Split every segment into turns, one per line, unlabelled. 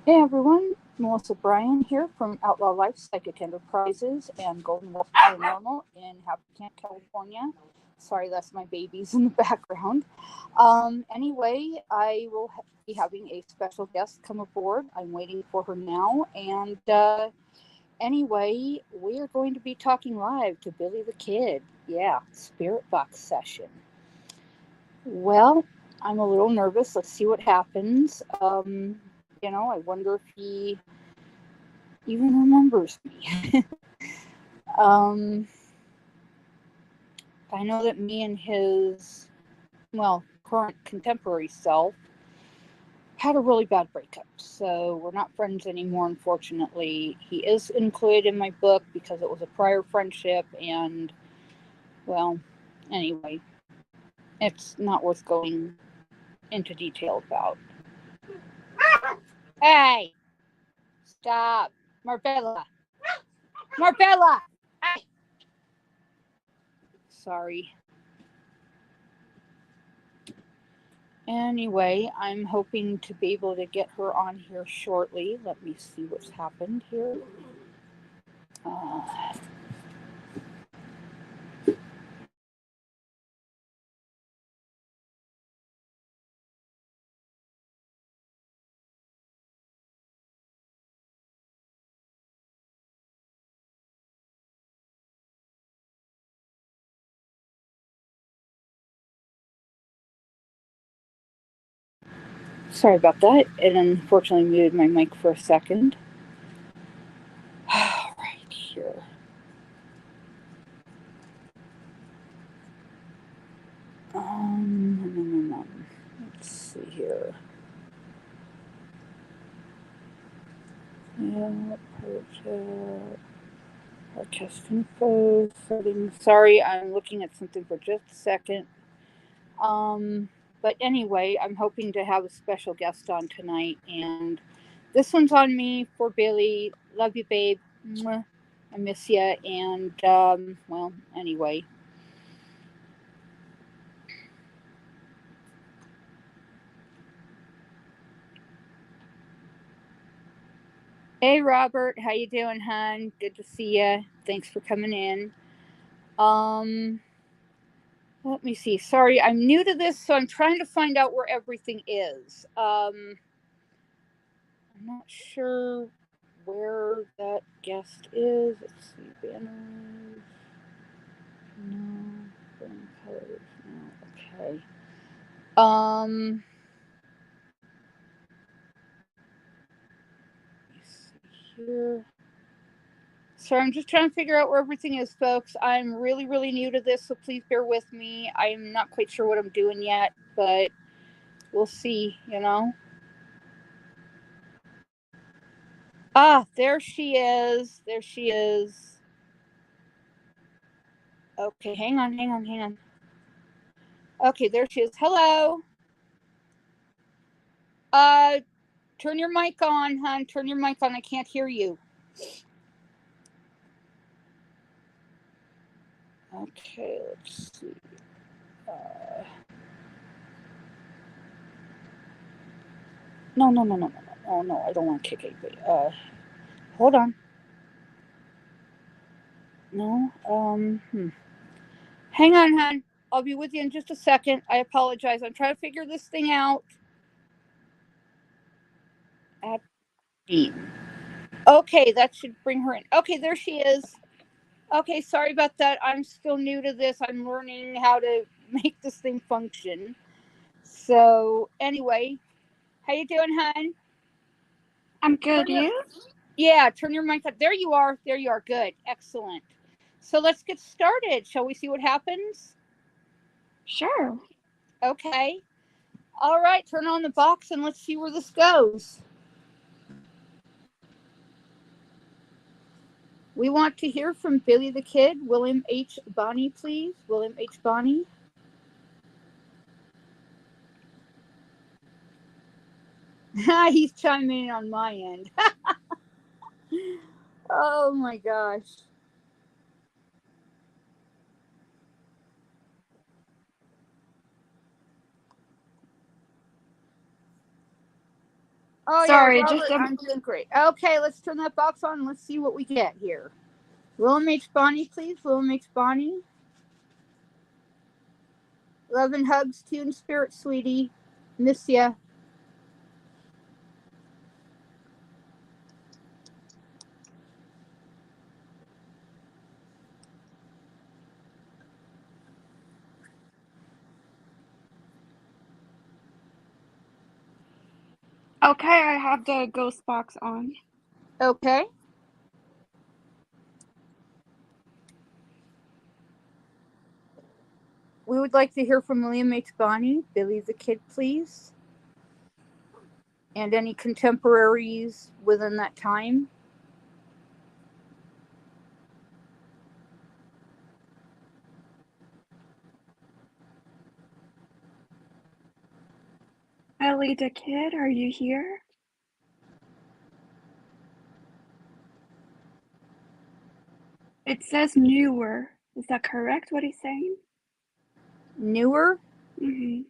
Hey everyone, Melissa Bryan here from Outlaw Life Psychic Enterprises and Golden Wolf Paranormal in Happy Camp, California. Sorry, that's my babies in the background. Anyway, I will be having a special guest come aboard. I'm waiting for her now. And anyway, we are going to be talking live to Billy the Kid. Yeah, Spirit Box session. Well, I'm a little nervous. Let's see what happens. I wonder if he even remembers me. um, I know that me and his, current contemporary self had a really bad breakup. So we're not friends anymore, unfortunately. He is included in my book because it was a prior friendship. And, well, anyway, it's not worth going into detail about. Hey, stop. Marbella. Marbella. Hey. Sorry. Anyway, I'm hoping to be able to get her on here shortly. Let me see what's happened here. Uh, Sorry about that. It unfortunately muted my mic for a second. Right here. Let's see here. Yeah, project. Podcast info settings. Sorry, I'm looking at something for just a second. But anyway, I'm hoping to have a special guest on tonight, and this one's on me for Billy. Love you, babe. Mwah. I miss you. And anyway. Hey, Robert. How you doing, hon? Good to see you. Thanks for coming in. Um, Let me see. Sorry, I'm new to this, so I'm trying to find out where everything is. I'm not sure where that guest is. Let's see, banners. No, burn colors. No, okay. Let me see here. So I'm just trying to figure out where everything is, folks. I'm really, really new to this, so please bear with me. I'm not quite sure what I'm doing yet, but we'll see. Ah, there she is. There she is. Okay, hang on. Okay, there she is. Hello. Uh, Turn your mic on, hon. Turn your mic on. I can't hear you. Okay, let's see. Uh, no. Oh, no, I don't want to kick anybody. Hold on. No, Hang on, hon. I'll be with you in just a second. I apologize. I'm trying to figure this thing out. At Okay, that should bring her in. Okay, there she is. Okay, sorry about that. I'm still new to this. I'm learning how to make this thing function. So, anyway, how you doing, hon?
I'm good,
Turn your
you?
Yeah, turn your mic up. There you are. There you are. Good. Excellent. So let's get started. Shall we see what happens?
Sure.
Okay. All right, turn on the box and let's see where this goes. We want to hear from Billy the Kid. William H. Bonney, please. William H. Bonney. He's chiming in on my end. Oh my gosh. Oh
Sorry,
yeah,
just
Robert, I'm doing great. Okay, let's turn that box on and let's see what we get here. Willem H. Bonnie, please. Willem H. Bonnie. Love and hugs to you in spirit, sweetie. Miss ya.
okay. I have the ghost box on.
Okay. We would like to hear from William H. Bonnie, Billy the Kid, please. And any contemporaries within that time.
Ellie the Kid, are you here? It says newer. Is that correct, what he's saying?
Newer?
Mm-hmm.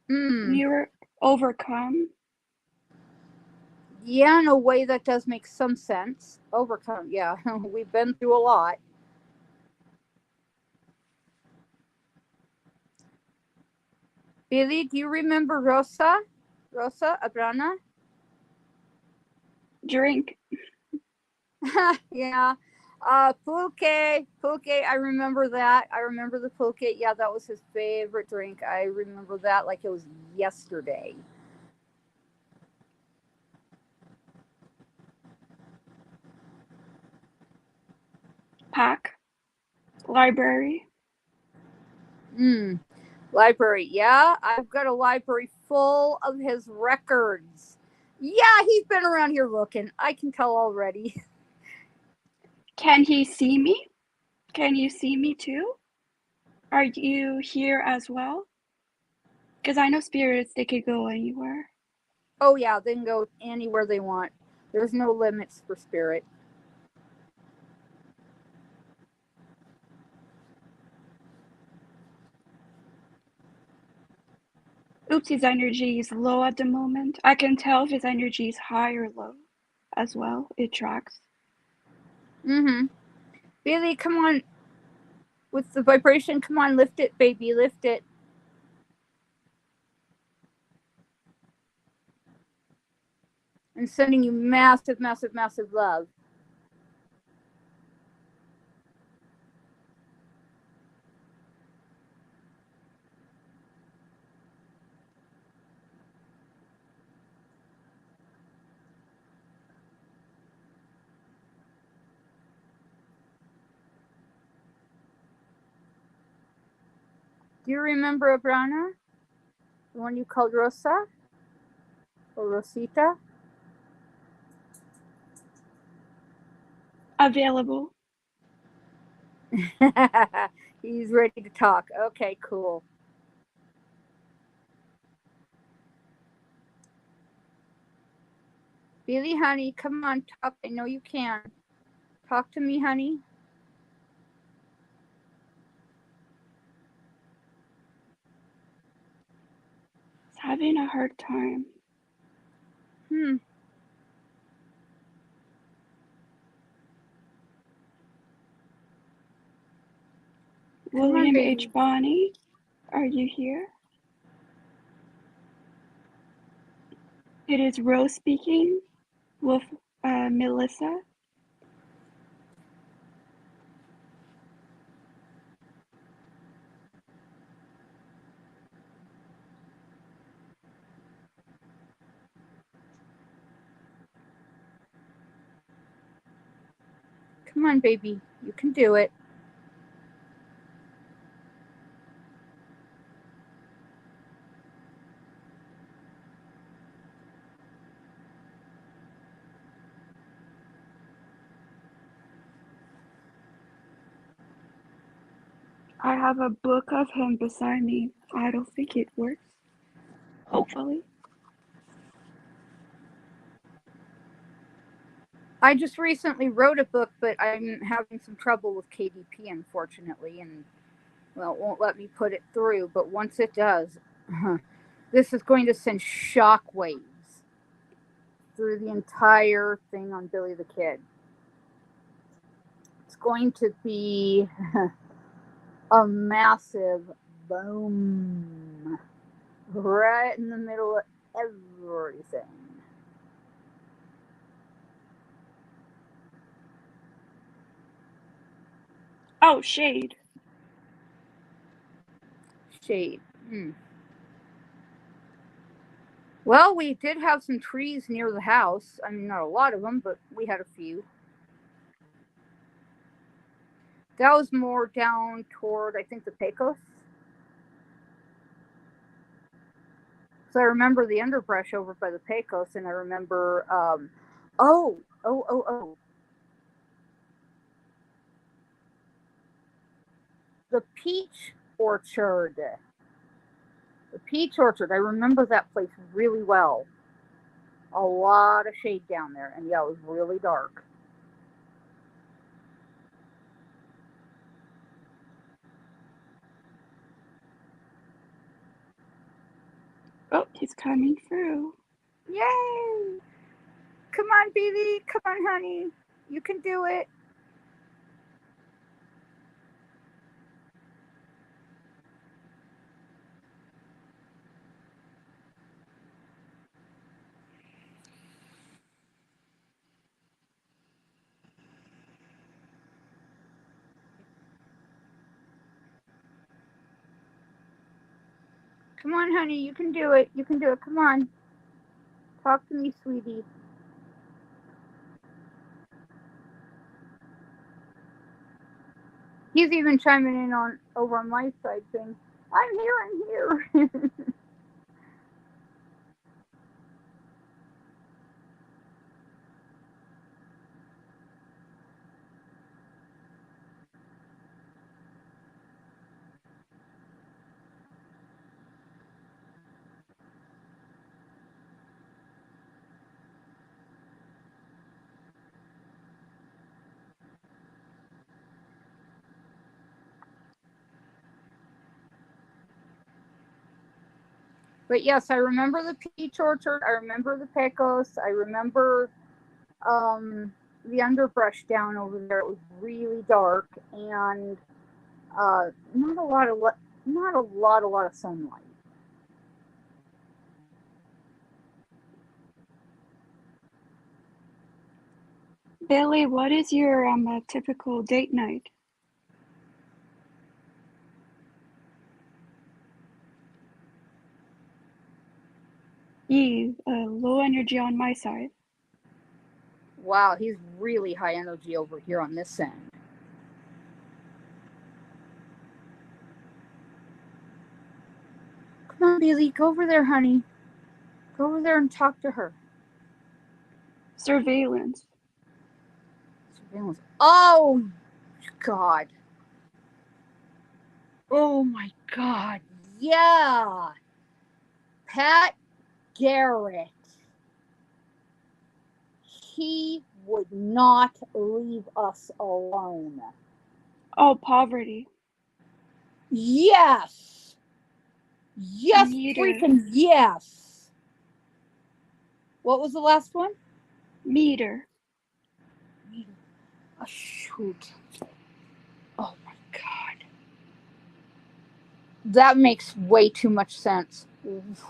Hmm.
Newer, overcome.
Yeah, in a way that does make some sense. Overcome, yeah. We've been through a lot. Billy, do you remember Rosa? Rosa Abrana?
Drink.
Yeah. Pulque. I remember that. I remember the pulque. Yeah, that was his favorite drink. I remember that like it was yesterday.
Pack. Library.
Library. Yeah, I've got a library full of his records. Yeah, he's been around here looking. I can tell already.
Can he see me? Can you see me too? Are you here as well? Because I know spirits, they could go anywhere.
Oh, yeah, they can go anywhere they want. There's no limits for spirit.
Oops, his energy is low at the moment. I can tell if his energy is high or low as well. It tracks.
Billy, come on. With the vibration, come on, lift it, baby, lift it. I'm sending you massive, massive, massive love. Do you remember Abrana? The one you called Rosa? Or Rosita?
Available.
He's ready to talk. Okay, cool. Billy, honey, come on, talk. I know you can. Talk to me, honey.
He's having a hard time. William H. Bonnie, are you here? It is Rose speaking with Melissa.
Come on, baby. You can do it.
I have a book of him beside me. I don't think it works. Hopefully.
I just recently wrote a book, but I'm having some trouble with KDP, unfortunately, and well, it won't let me put it through. But once it does, this is going to send shock waves. through the entire thing on Billy the Kid. It's going to be a massive boom right in the middle of everything.
Oh, shade.
Shade. Well, we did have some trees near the house. I mean, not a lot of them, but we had a few. That was more down toward, I think, the Pecos. So I remember the underbrush over by the Pecos, and I remember, oh. The peach orchard. The peach orchard. I remember that place really well. A lot of shade down there, and yeah, it was really dark.
Oh, he's coming through.
Yay! Come on, baby. Come on, honey. You can do it. Come on, honey. You can do it. You can do it. Come on. Talk to me, sweetie. He's even chiming in on over on my side saying, I'm here. But yes, I remember the peach orchard. I remember the Pecos. I remember the underbrush down over there. It was really dark and not a lot of sunlight.
Billy, what is your typical date night? Low energy on my side.
Wow, he's really high energy over here on this end. Come on, Billy, go over there, honey. Go over there and talk to her.
Surveillance.
Surveillance. Oh, God. Oh, my God. Yeah. Pat Garrett. He would not leave us alone.
Oh, poverty.
Yes. Yes,
Meter.
freaking yes. What was the last one?
Meter.
Oh, shoot. Oh, my God. That makes way too much sense.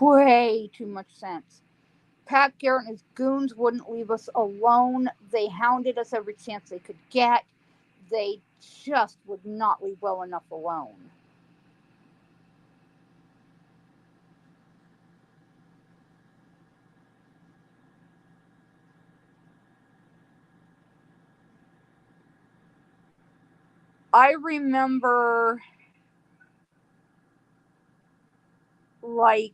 Way too much sense. Pat Garrett and his goons wouldn't leave us alone. They hounded us every chance they could get. They just would not leave well enough alone. I remember, like,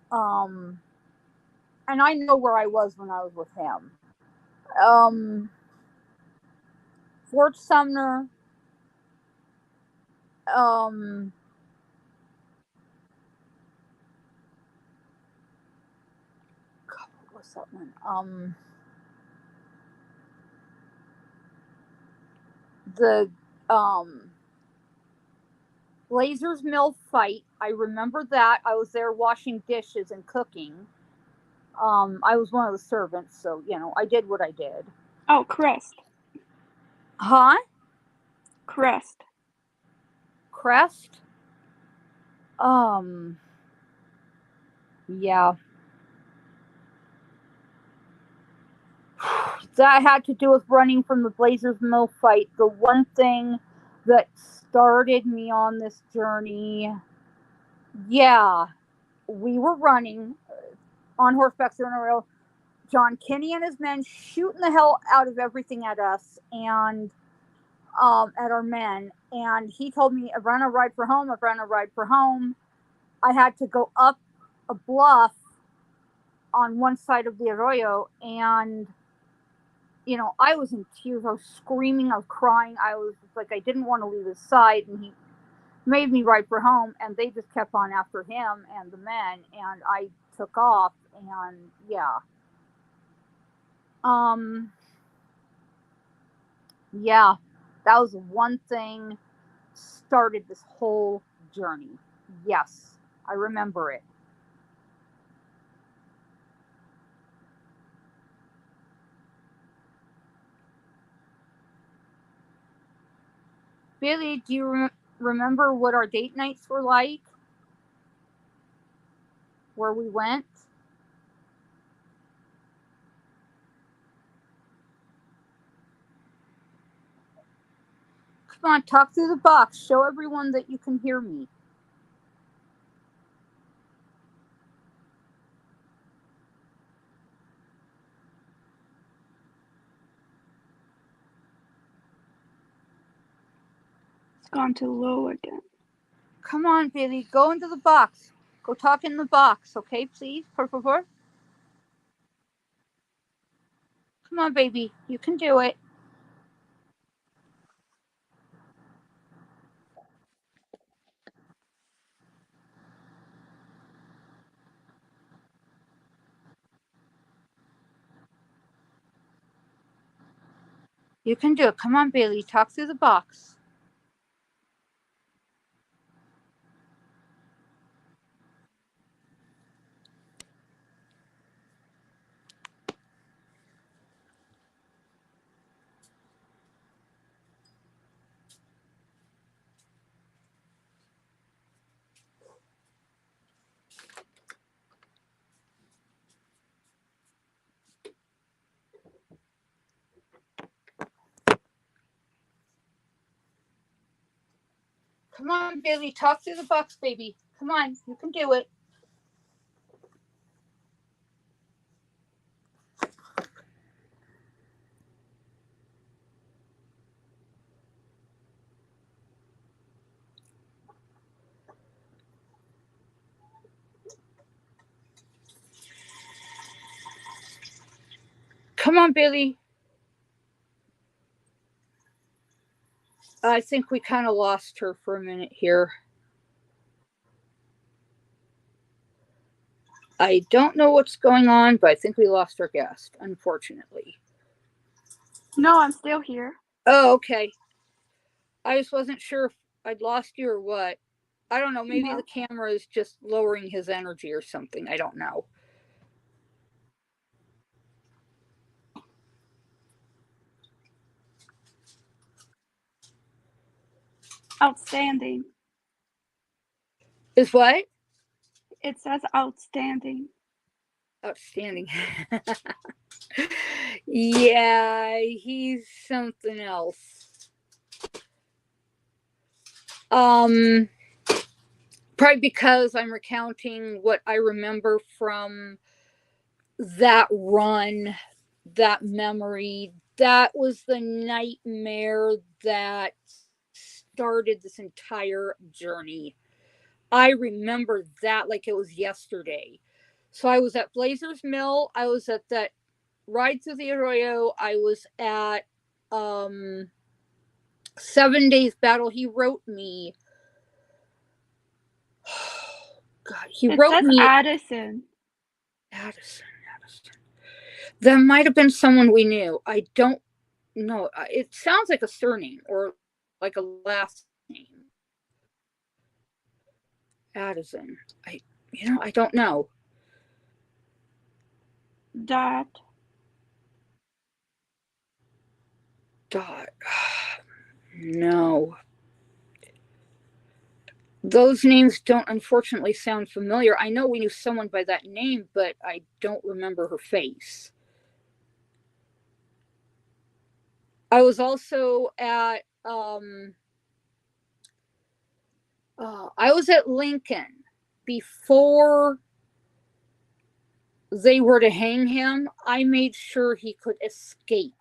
and I know where I was when I was with him. Fort Sumner, God, what was that one? The Blazers Mill fight. I remember that. I was there washing dishes and cooking. I was one of the servants, so I did what I did.
Oh, crest.
Huh?
Crest.
Crest? Um, yeah. That had to do with running from the Blazers Mill fight. The one thing that started me on this journey, yeah, we were running on horseback through a rail. John Kinney and his men shooting the hell out of everything at us and at our men. And he told me, I've run a ride for home. I've run a ride for home. I had to go up a bluff on one side of the arroyo, and I was in tears. I was screaming. I was crying. I was like, I didn't want to leave his side, and he made me ride for home. And they just kept on after him and the men, and I took off. And yeah, yeah, that was one thing started this whole journey. Yes, I remember it. Billy, do you remember what our date nights were like? Where we went? Come on, talk through the box. Show everyone that you can hear me.
It's gone to low again.
Come on, Billy, go into the box. Go talk in the box, okay, please? Por favor. Come on, baby. You can do it. You can do it. Come on, Billy. Talk through the box. Come on, Billy. Talk through the box, baby. Come on. You can do it. Come on, Billy. I think we kind of lost her for a minute here. I don't know what's going on, but I think we lost our guest, unfortunately.
No, I'm still here.
Oh, okay. I just wasn't sure if I'd lost you or what. I don't know. Maybe
No.
the camera is just lowering his energy or something. I don't know.
Outstanding.
Is what?
It says outstanding.
Outstanding. Yeah, he's something else. Probably because I'm recounting what I remember from that run, that memory. That was the nightmare that started this entire journey. I remember that like it was yesterday. So I was at Blazers Mill. I was at that ride through the arroyo. I was at 7 Days Battle. He wrote me. God, he
It
wrote
says
me.
Addison.
Addison. That might have been someone we knew. I don't know. It sounds like a surname or like a last name. Addison. I don't know.
Dot.
Dot. No. Those names don't unfortunately sound familiar. I know we knew someone by that name, but I don't remember her face. I was also at I was at Lincoln before they were to hang him. I made sure he could escape.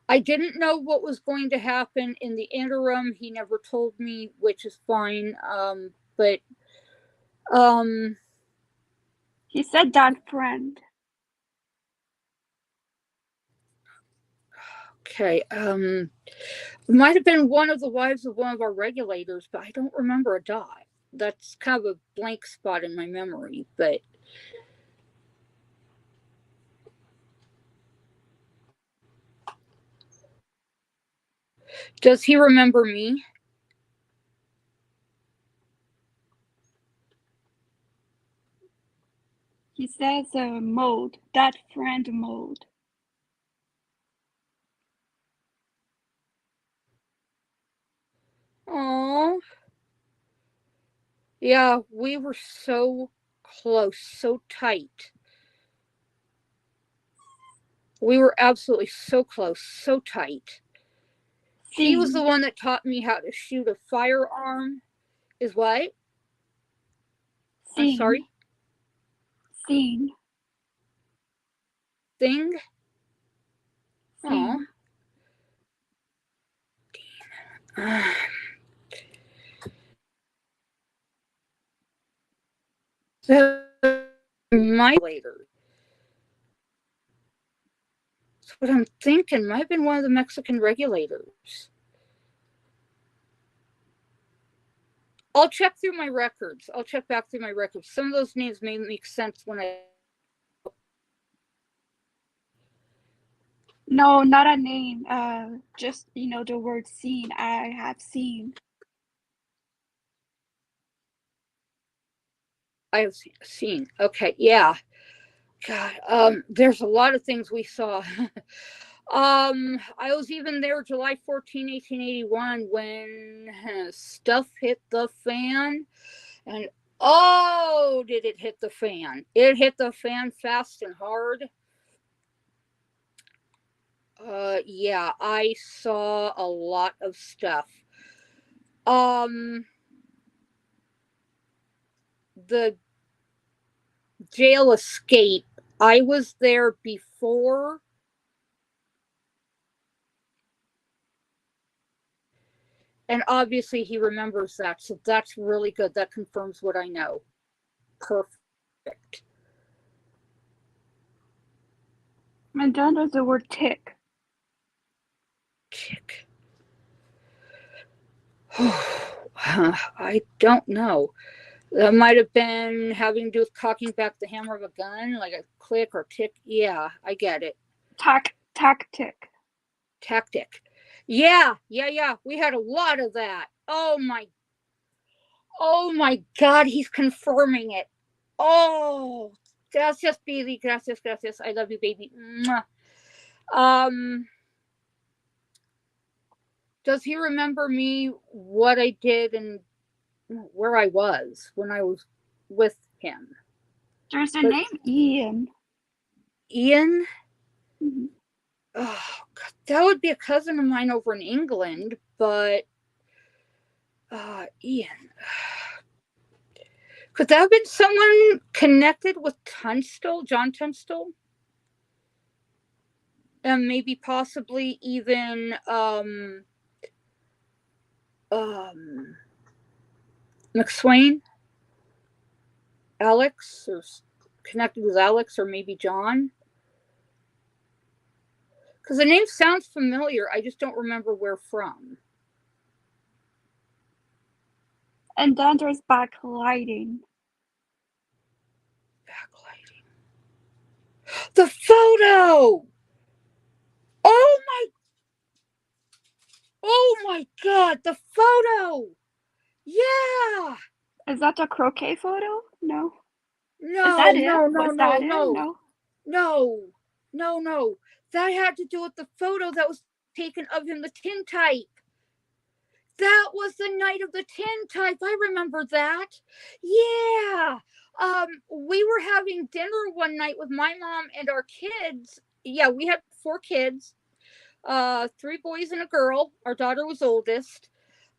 I didn't know what was going to happen in the interim. He never told me, which is fine. But
He said dot friend.
okay. Might have been one of the wives of one of our regulators, but I don't remember a Dot. That's kind of a blank spot in my memory, but does he remember me?
He says mode. Dot friend mode.
Oh, yeah, we were so close, so tight. We were absolutely so close, so tight. He was the one that taught me how to shoot a firearm. Is what? I'm sorry?
Scene.
Thing? Oh. My later. That's what I'm thinking. Might have been one of the Mexican regulators. I'll check through my records. I'll check back through my records. Some of those names may make sense when I.
No, not a name. Just the word scene. I have seen.
I have seen. Okay, yeah. God, there's a lot of things we saw. I was even there July 14, 1881 when stuff hit the fan. And oh, did it hit the fan? It hit the fan fast and hard. Yeah, I saw a lot of stuff. The jail escape. I was there before. And obviously he remembers that. So that's really good. That confirms what I know. Perfect.
And then there's the word tick.
Tick. I don't know. That might have been having to do with cocking back the hammer of a gun, like a click or tick. Yeah, I get it.
Tactic.
Tactic. Yeah. We had a lot of that. Oh my God, he's confirming it. Oh, gracias, Billy. Gracias. I love you, baby. Mwah. Does he remember me, what I did, and where I was when I was with him?
There's the name Ian.
Ian?
Mm-hmm.
Oh, God, that would be a cousin of mine over in England, but Ian. Could that have been someone connected with Tunstall, John Tunstall? And maybe possibly even McSwain? Alex? Or connected with Alex or maybe John? Because the name sounds familiar. I just don't remember where from.
And then there's backlighting.
Backlighting. The photo! Oh my God, the photo! Yeah!
Is that the croquet photo? No.
No,
Is that it?
no, no,
Was
no,
that it?
no.
No.
No, no. That had to do with the photo that was taken of him, the tintype. That was the night of the tintype. I remember that. Yeah. We were having dinner one night with my mom and our kids. Yeah, we had 4 kids, 3 boys and a girl. Our daughter was oldest.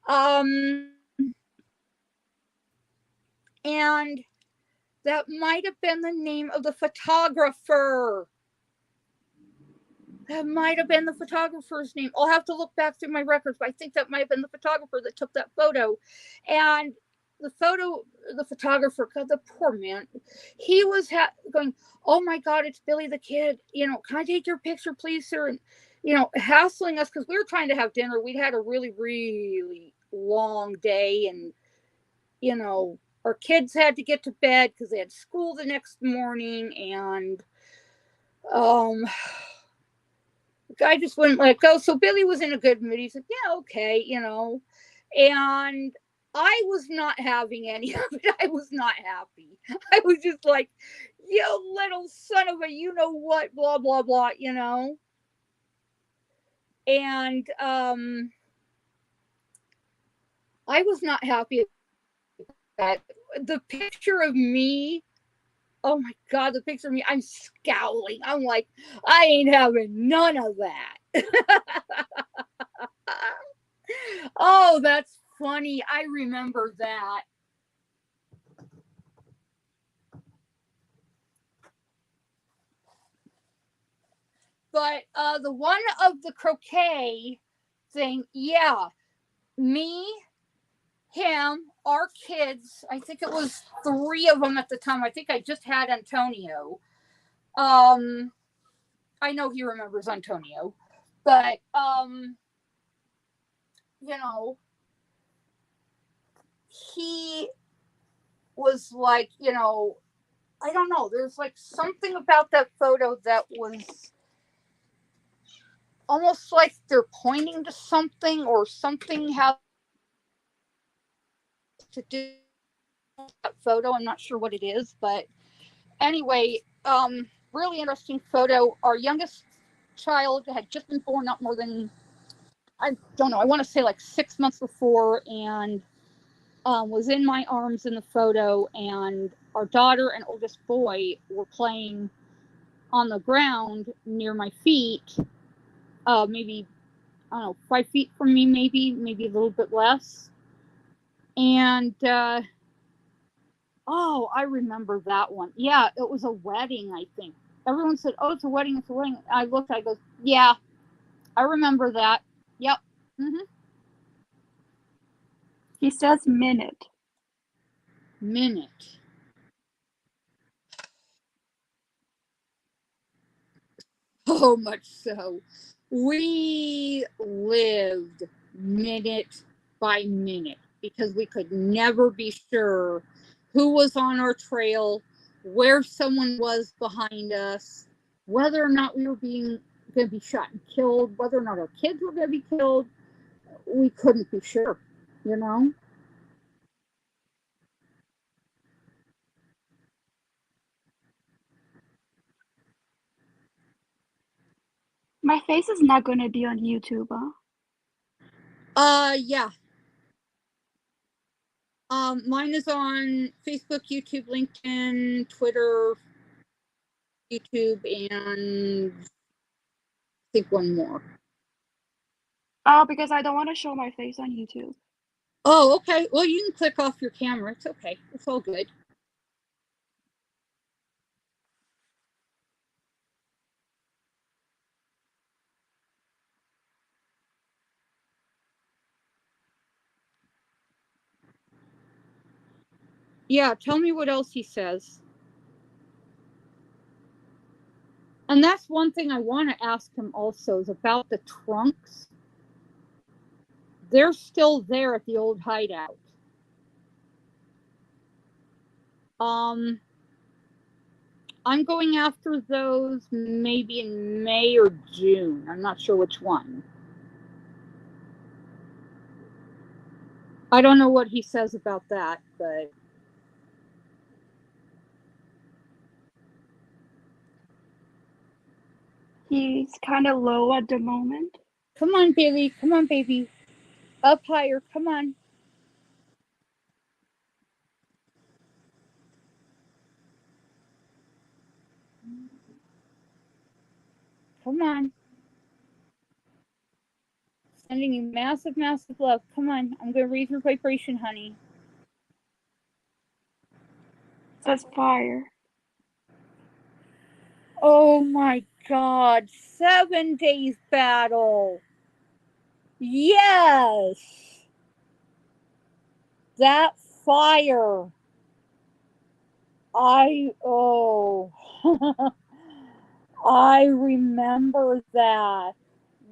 And that might have been the name of the photographer. That might have been the photographer's name. I'll have to look back through my records, but I think that might have been the photographer that took that photo. And the photographer, God, the poor man, he was going, "Oh my God, it's Billy the Kid. Can I take your picture, please, sir?" And, hassling us because we were trying to have dinner. We'd had a really, really long day, and, our kids had to get to bed because they had school the next morning, and the guy just wouldn't let go. So Billy was in a good mood. He said, "Yeah, okay, and I was not having any of it. I was not happy. I was just like, "You little son of a what, blah, blah, blah, and I was not happy with that. The picture of me, oh my God, the picture of me, I'm scowling. I'm like, I ain't having none of that. Oh, that's funny. I remember that. But the one of the croquet thing, yeah, me, him, our kids, I think it was 3 of them at the time. I think I just had Antonio. I know he remembers Antonio, but he was like, I don't know, there's like something about that photo that was almost like they're pointing to something, or something has to do with that photo. I'm not sure what it is, but anyway, really interesting photo. Our youngest child had just been born, not more than, I don't know, I want to say like 6 months before, and was in my arms in the photo, and our daughter and oldest boy were playing on the ground near my feet, maybe, I don't know, 5 feet from me, maybe a little bit less. And I remember that one. Yeah, it was a wedding, I think. Everyone said, "Oh, it's a wedding, it's a wedding." I looked, I go, "Yeah, I remember that. Yep." Mm-hmm.
He says minute.
Minute. Oh, much so. We lived minute by minute because we could never be sure who was on our trail, where someone was behind us, whether or not we were going to be shot and killed, whether or not our kids were going to be killed. We couldn't be sure, you know?
My face is not going to be on YouTube, huh?
Yeah. Mine is on Facebook, YouTube, LinkedIn, Twitter, YouTube, and I think one more.
Oh, because I don't want to show my face on YouTube.
Oh, okay. Well, you can click off your camera. It's okay. It's all good. Yeah, tell me what else he says. And that's one thing I want to ask him also, is about the trunks. They're still there at the old hideout. Um, I'm going after those maybe in May or June. I'm not sure which one. I don't know what he says about that, but
He's kind of low at the moment.
Come on, Billy. Come on, baby. Up higher. Come on. Come on. Sending you massive, massive love. Come on. I'm going to raise your vibration, honey.
It says fire.
Oh my God. 7 days battle. Yes. That fire. I remember that.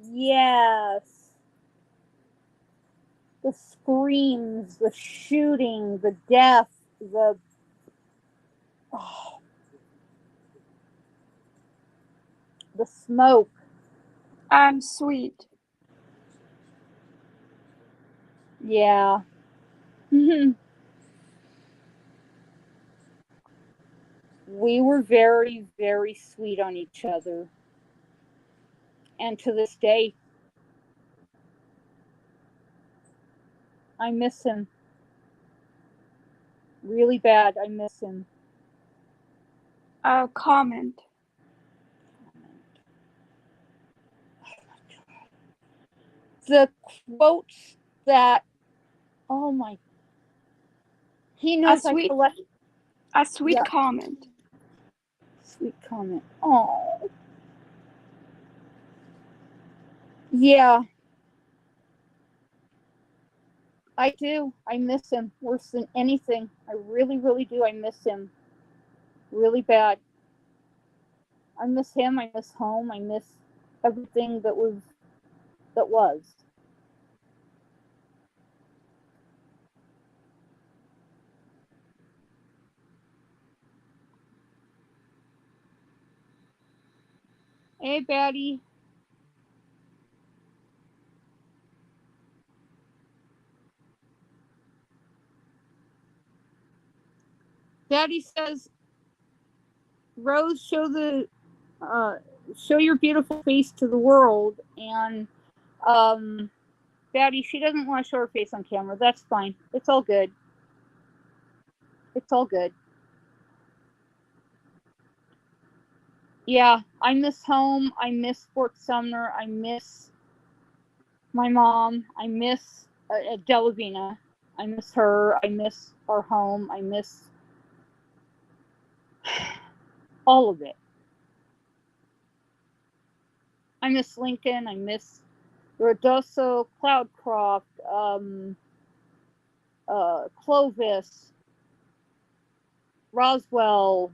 Yes. The screams, the shooting, the death, oh, the smoke.
I'm sweet.
Yeah. We were very, very sweet on each other. And to this day, I miss him. Really bad. I miss him.
Comment.
The quotes that, oh my, he knows I collect.
A sweet comment.
Sweet comment. Oh. Yeah. I do. I miss him worse than anything. I really, really do. I miss him really bad. I miss him. I miss home. I miss everything that was. Hey, Batty. Daddy says, Rose, show your beautiful face to the world. And Daddy, she doesn't want to show her face on camera. That's fine. It's all good. It's all good. Yeah, I miss home. I miss Fort Sumner. I miss my mom. I miss Delavina. I miss her. I miss our home. I miss all of it. I miss Lincoln. I miss Rodoso, Cloudcroft, Clovis, Roswell,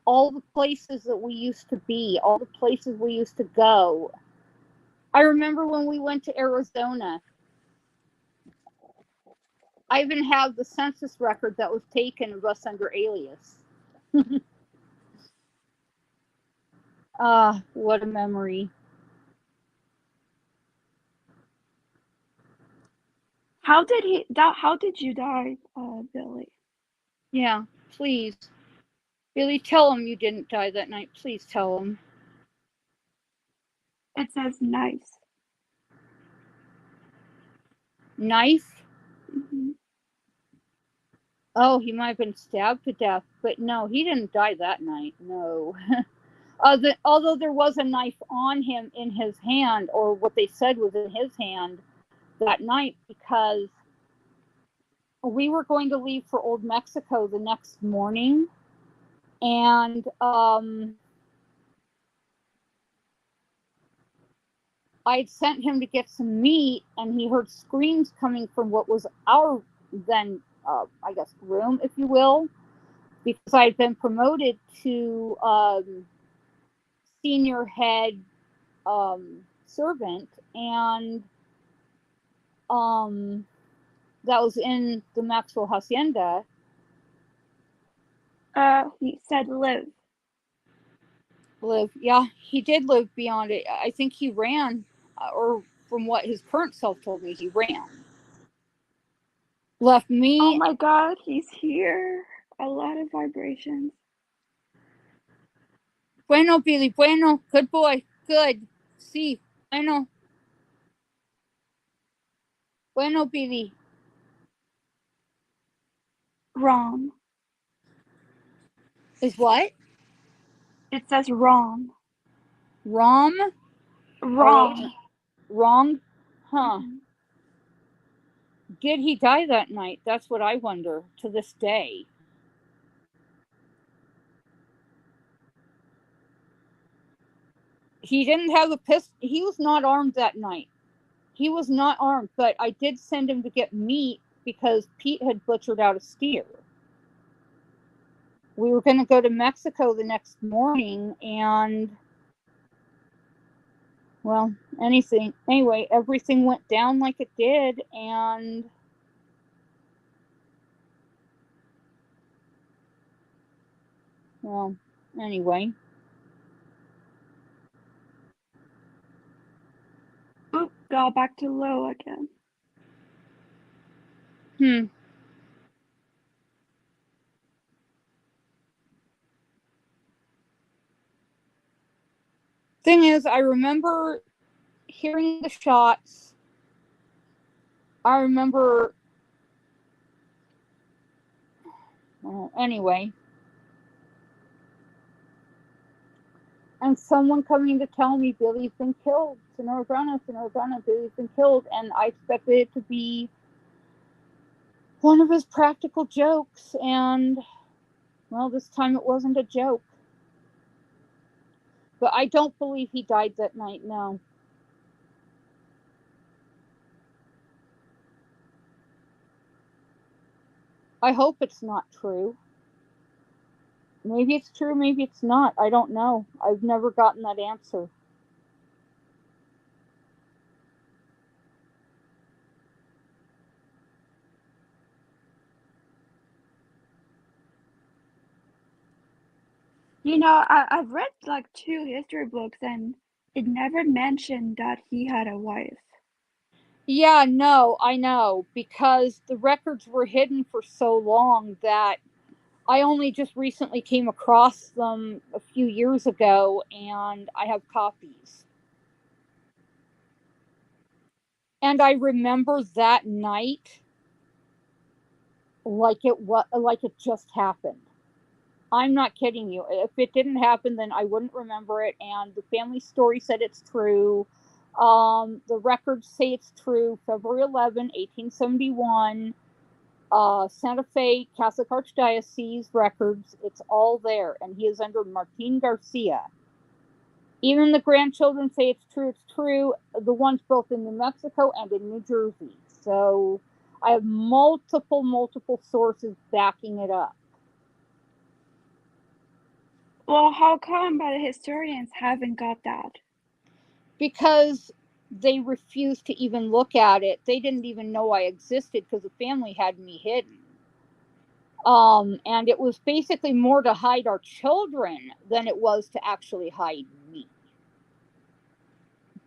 all the places that we used to be, all the places we used to go. I remember when we went to Arizona. I even have the census record that was taken of us under alias. What a memory.
How did you die, Billy?
Yeah, please. Billy, tell him you didn't die that night. Please tell him.
It says nice.
Knife?
Mm-hmm.
Oh, he might have been stabbed to death, but no, he didn't die that night. No. Although there was a knife on him in his hand, or what they said was in his hand that night, because we were going to leave for Old Mexico the next morning, and I'd sent him to get some meat, and he heard screams coming from what was our then, I guess, room, if you will, because I'd been promoted to senior head servant, and that was in the Maxwell Hacienda.
He said live.
Live. Yeah, he did live beyond it. I think he ran, or from what his current self told me, he ran. Left me.
Oh my God, he's here. A lot of vibrations.
Bueno, Billy, bueno. Good boy. Good. Sí. Bueno. Bueno, Billy.
Wrong.
Is what?
It says wrong.
Rom?
Wrong.
Wrong? Huh.
Mhm.
Did he die that night? That's what I wonder to this day. He didn't have a pistol. He was not armed that night. He was not armed, but I did send him to get meat because Pete had butchered out a steer. We were going to go to Mexico the next morning, and well, anyway, everything went down like it did, and well, anyway.
Oop, got back to low again.
Thing is, I remember hearing the shots. I remember, well, anyway. And someone coming to tell me Billy's been killed. Sonora Grana, Billy's been killed. And I expected it to be one of his practical jokes. And, well, this time it wasn't a joke. But I don't believe he died that night, no. I hope it's not true. Maybe it's true, maybe it's not. I don't know. I've never gotten that answer.
You know, I've read like 2 history books and it never mentioned that he had a wife.
Yeah, no, I know. Because the records were hidden for so long that I only just recently came across them a few years ago, and I have copies. And I remember that night like it just happened. I'm not kidding you. If it didn't happen, then I wouldn't remember it. And the family story said it's true. The records say it's true. February 11, 1871. Santa Fe Catholic Archdiocese records. It's all there. And he is under Martin Garcia. Even the grandchildren say it's true. It's true. The ones both in New Mexico and in New Jersey. So I have multiple sources backing it up.
Well, how come the historians haven't got that?
Because they refused to even look at it. They didn't even know I existed because the family had me hidden. And it was basically more to hide our children than it was to actually hide me.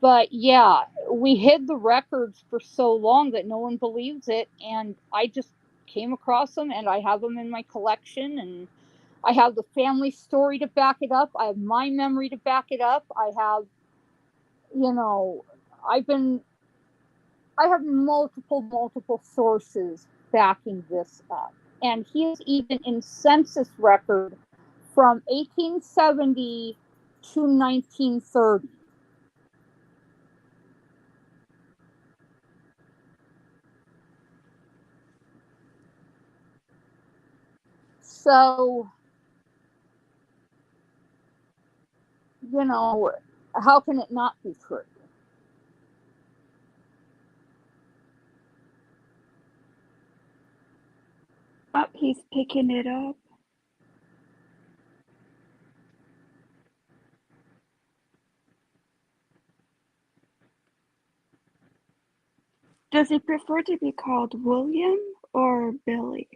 But yeah, we hid the records for so long that no one believes it. And I just came across them, and I have them in my collection, and I have the family story to back it up. I have my memory to back it up. I have, I have multiple sources backing this up. And he is even in census record from 1870 to 1930. So, how can it not be true?
Oh, he's picking it up. Does he prefer to be called William or Billy?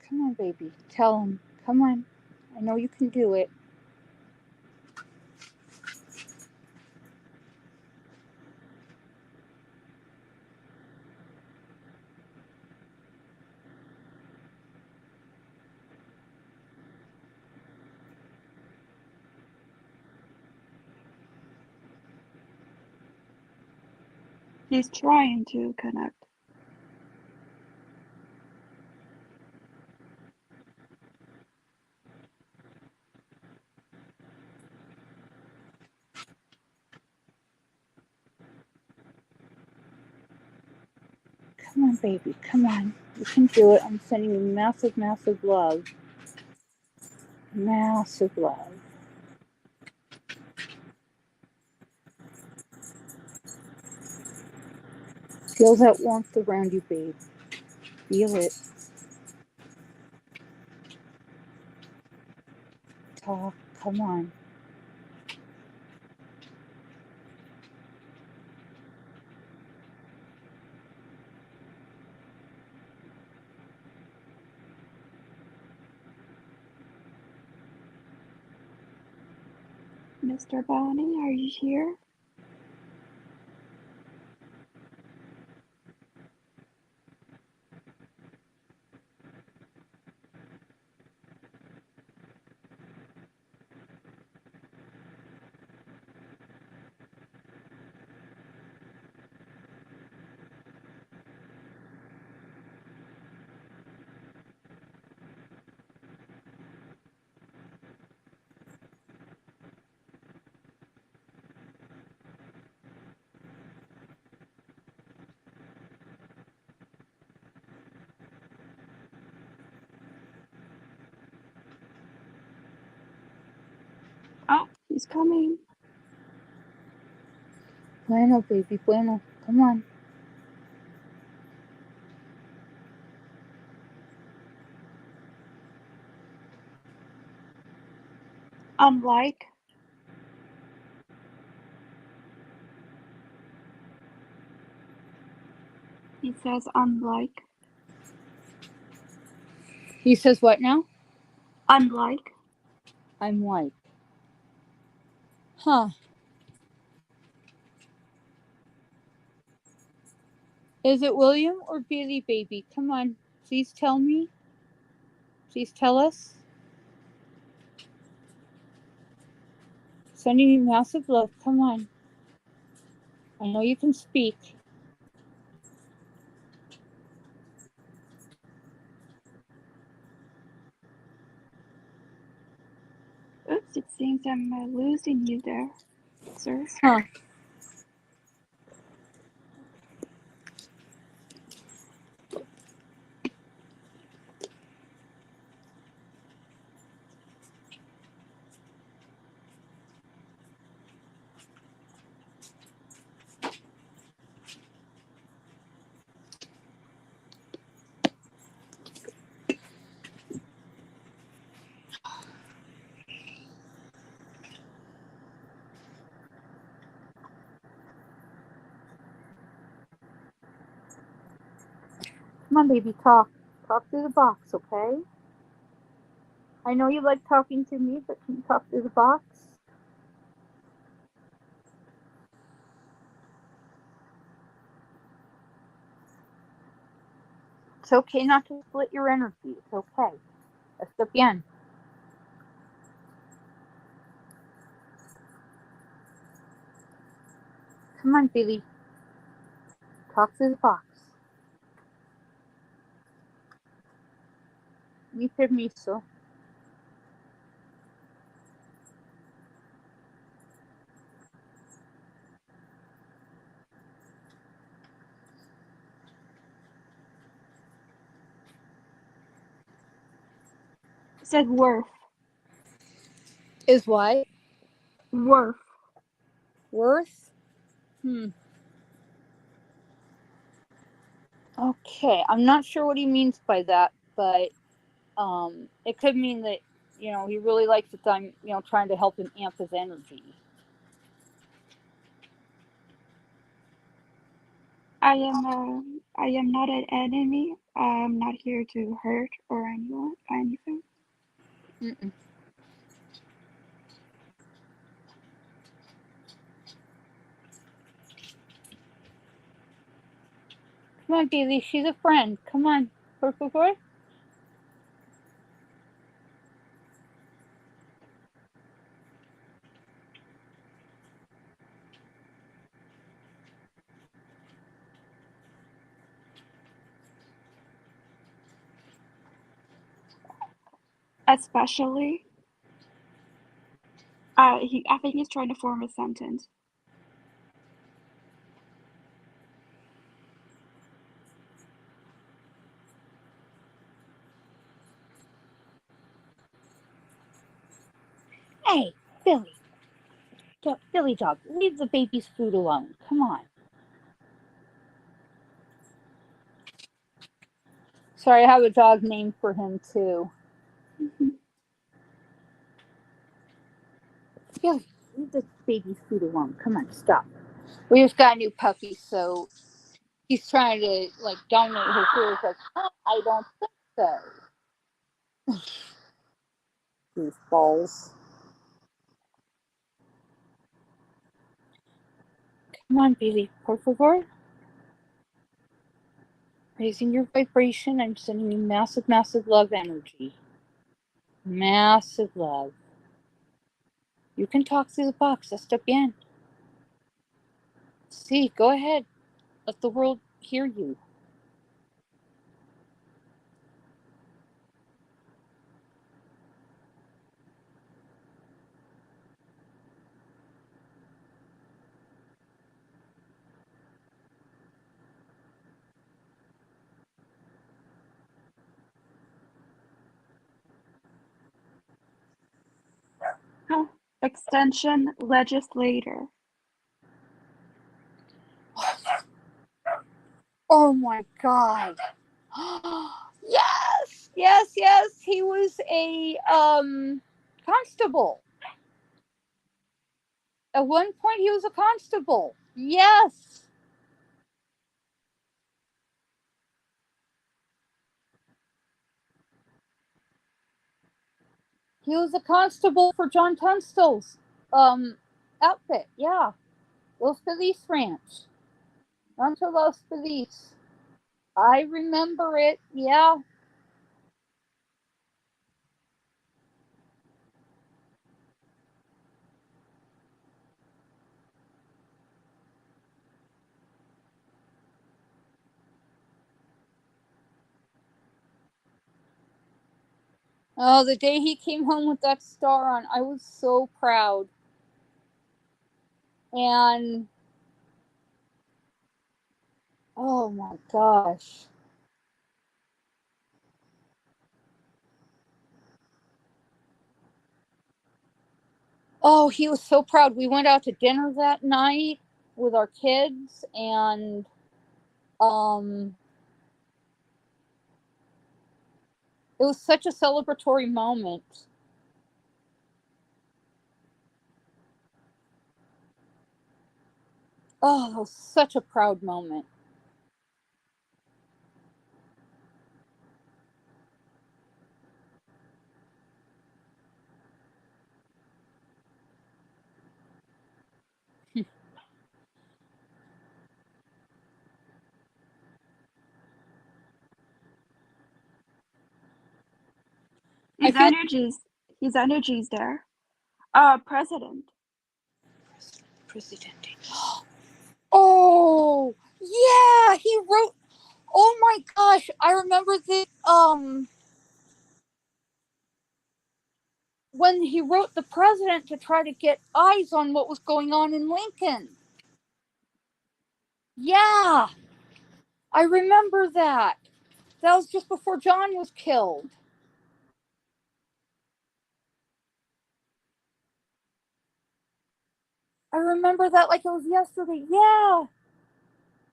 Come on, baby. Tell him. Come on. I know you can do it.
He's trying to connect.
Come on, baby. Come on. You can do it. I'm sending you massive, massive love. Massive love. Feel that warmth around you, babe. Feel it. Talk. Come on.
Mr. Bonnie, are you here? Oh, he's coming.
Bueno, baby. Bueno. Come on.
Unlike. He says unlike.
He says what now?
Unlike.
I'm like. Huh. Is it William or Billy, baby? Come on. Please tell me. Please tell us. Sending you massive love. Come on. I know you can speak.
Oops, it seems I'm losing you there, sir.
Huh. Come on, baby. Talk. Talk through the box, okay? I know you like talking to me, but can you talk through the box? It's okay not to split your energy. It's okay. Está bien. Come on, Billy. Talk through the box. Mi permiso.
It said worth.
Is what?
Worth.
Worth? Okay. I'm not sure what he means by that, but it could mean that, he really likes it. I'm, trying to help him amp his energy.
I am I am not an enemy. I'm not here to hurt or anything.
Mm-mm. Come on, Bailey. She's a friend. Come on. Por favor.
Especially, I think he's trying to form a sentence.
Hey, Billy. Billy Dog, leave the baby's food alone. Come on. Sorry, I have a dog name for him too. Billy, leave the baby's food alone. Come on, stop. We just got a new puppy, so he's trying to like dominate her food. It's like, oh, I don't think so. Goofballs. Come on, Billy, por favor. Raising your vibration, I'm sending you massive, massive love energy. Massive love. You can talk through the box. Está bien. See, go ahead. Let the world hear you.
Oh, extension legislator.
Oh my God. Yes, yes, yes. He was a constable. At one point, he was a constable. Yes. He was a constable for John Tunstall's outfit. Yeah. Los Feliz Ranch. Rancho Los Feliz. I remember it. Yeah. Oh, the day he came home with that star on, I was so proud. And oh my gosh. Oh, he was so proud. We went out to dinner that night with our kids, and um it was such a celebratory moment. Oh, it was such a proud moment. I
His
feel
energies there. President.
Presidente. Oh, yeah, he wrote. Oh my gosh, I remember the when he wrote the president to try to get eyes on what was going on in Lincoln. Yeah, I remember that. That was just before John was killed. I remember that like it was yesterday. Yeah.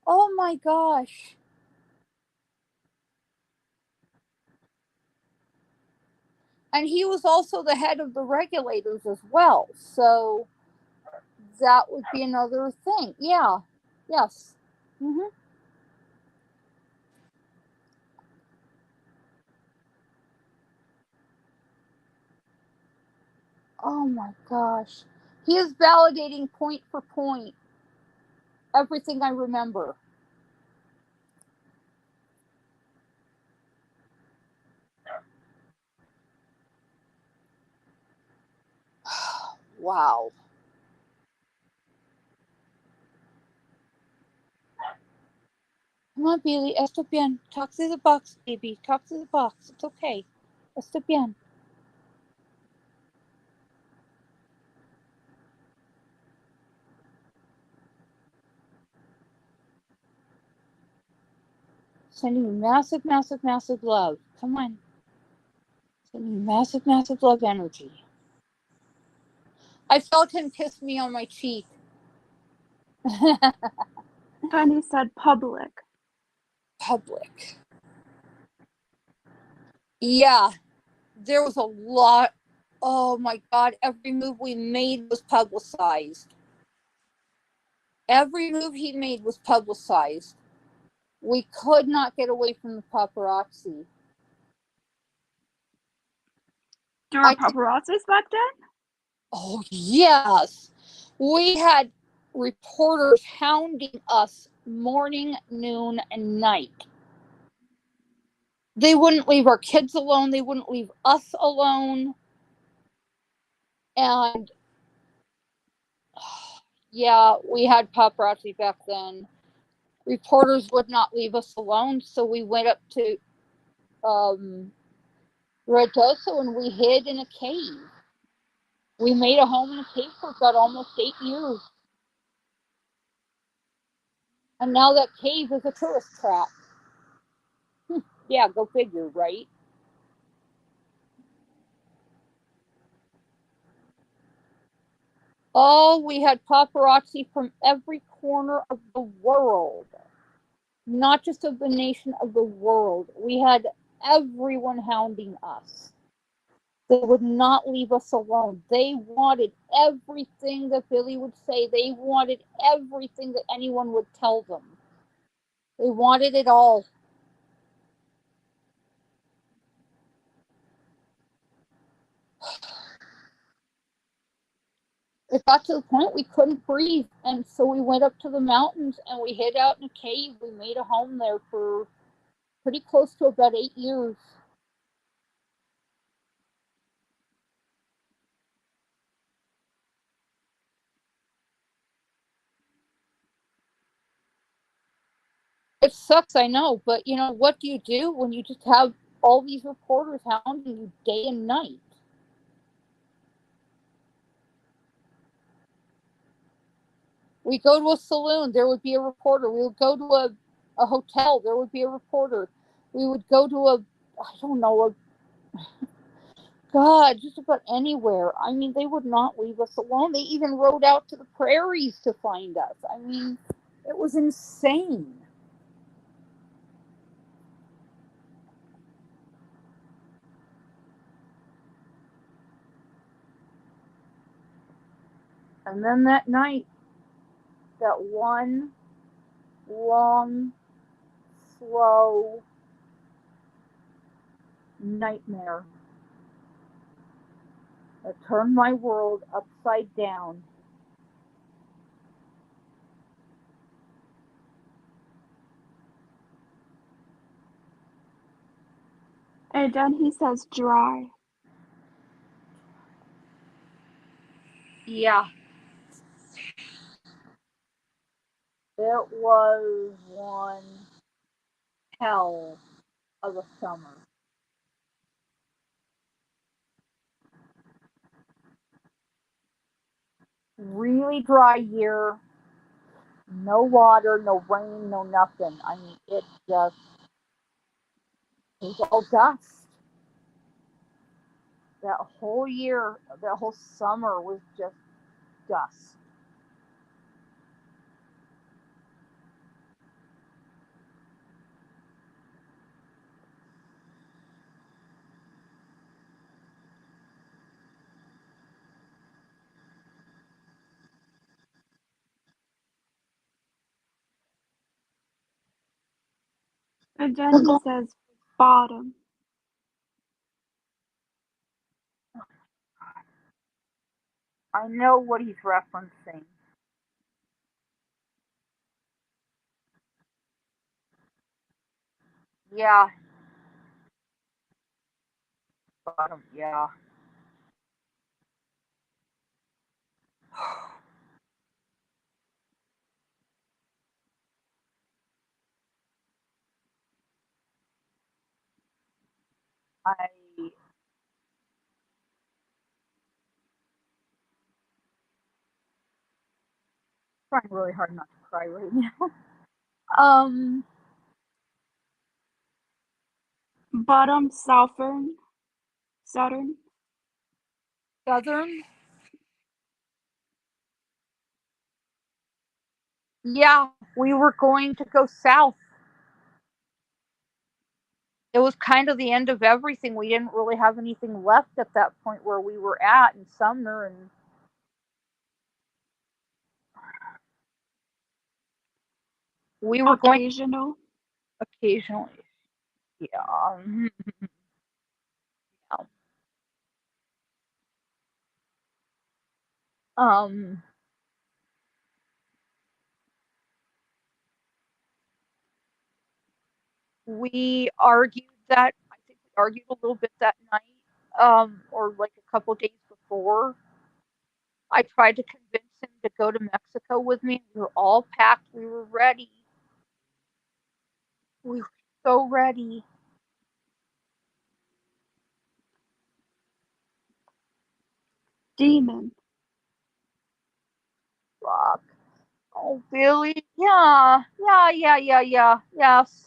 Oh my gosh. And he was also the head of the regulators as well. So that would be another thing. Yeah. Yes. Mm-hmm. Oh my gosh. He is validating point for point everything I remember. Wow. Come on, Bailey. Esto bien. Talk through the box, baby. Talk through the box. It's okay. Esto bien. Sending you massive, massive, massive love. Come on. Sending you massive, massive love energy. I felt him kiss me on my cheek.
Penny said public.
Public. Yeah. There was a lot. Oh my God. Every move we made was publicized. Every move he made was publicized. We could not get away from the paparazzi.
There were paparazzis back then?
Oh, yes. We had reporters hounding us morning, noon, and night. They wouldn't leave our kids alone. They wouldn't leave us alone. And yeah, we had paparazzi back then. Reporters would not leave us alone, so we went up to Redoso and we hid in a cave. We made a home in a cave for about almost 8 years. And now that cave is a tourist trap. Yeah, go figure, right? Oh, we had paparazzi from every corner of the world. Not just of the nation, of the world. We had everyone hounding us. They would not leave us alone. They wanted everything that Billy would say. They wanted everything that anyone would tell them. They wanted it all. It got to the point we couldn't breathe, and so we went up to the mountains and we hid out in a cave. We made a home there for pretty close to about 8 years. It sucks, I know, but you know, what do you do when you just have all these reporters hounding you day and night? We go to a saloon, there would be a reporter. We would go to a hotel, there would be a reporter. We would go to I don't know, God, just about anywhere. I mean, they would not leave us alone. They even rode out to the prairies to find us. I mean, it was insane. And then that night, that one long, slow nightmare that turned my world upside down.
And then he says dry.
Yeah. It was one hell of a summer. Really dry year. No water, no rain, no nothing. I mean, it was all dust. That whole year, that whole summer was just dust.
And then he says bottom.
I know what he's referencing. Yeah, bottom. Yeah. I trying really hard not to cry right now. Um,
Bottom Southern.
Southern. Yeah, we were going to go south. It was kind of the end of everything. We didn't really have anything left at that point where we were at in Sumner, and we were going
Occasional.
occasionally. Yeah. Yeah. Um, we argued that I think we argued a little bit that night, or like a couple days before. I tried to convince him to go to Mexico with me. We were all packed. We were ready. We were so ready.
Demon.
Fuck. Oh, Billy. Yeah. Yeah, yeah, yeah, yeah. Yes.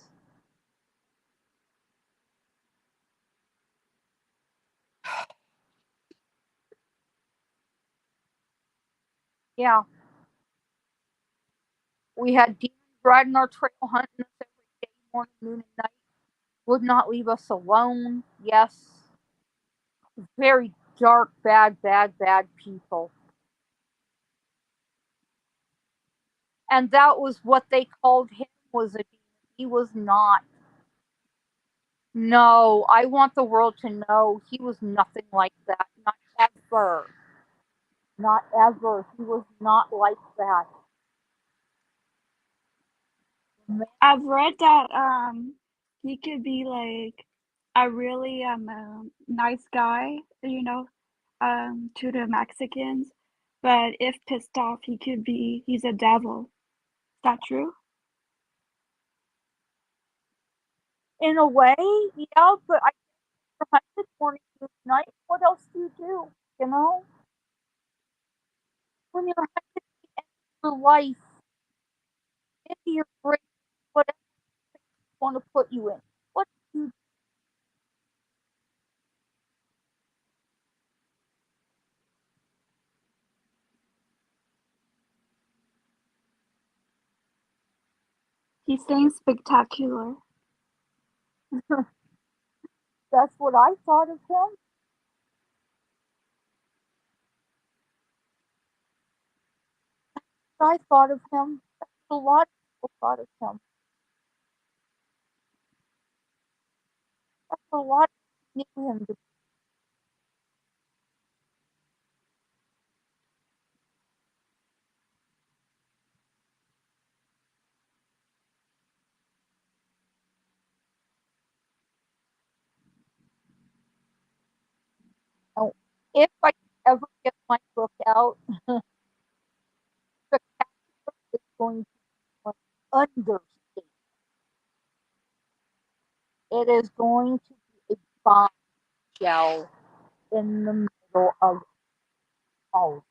Yeah. We had demons riding our trail, hunting us every day, morning, noon, and night. Would not leave us alone. Yes. Very dark, bad, bad, bad people. And that was what they called him, was a demon. He was not. No, I want the world to know he was nothing like that. Not ever. Not ever. He was not like that. Man,
I've read that he could be like a really nice guy, to the Mexicans, but if pissed off, he's a devil. Is that true?
in a way, yeah, but I hunted morning to night. What else do you do? You know? When you're hunting your life into your brain, whatever you want to put you in. What do you
He seems spectacular.
do? That's what I thought of him. I thought of him. That's what a lot of people thought of him. That's what a lot of people knew him to be. Now, if I ever get my book out, spectacular is going to be an understatement. It is going to be a bombshell in the middle of all.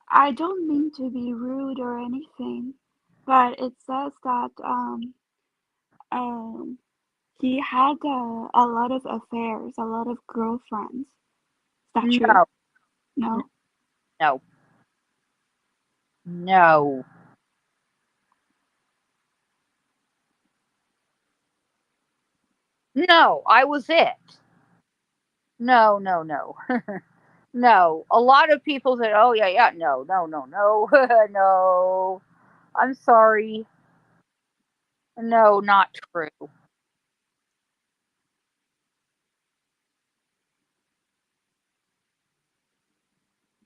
I don't mean to be rude or anything, but it says that um he had a lot of affairs, a lot of girlfriends. that true?
No,
No.
no, no, no. I was it. No, no, no. No. A lot of people said, "Oh yeah, yeah." No, no, no, no, no. I'm sorry. No, not true.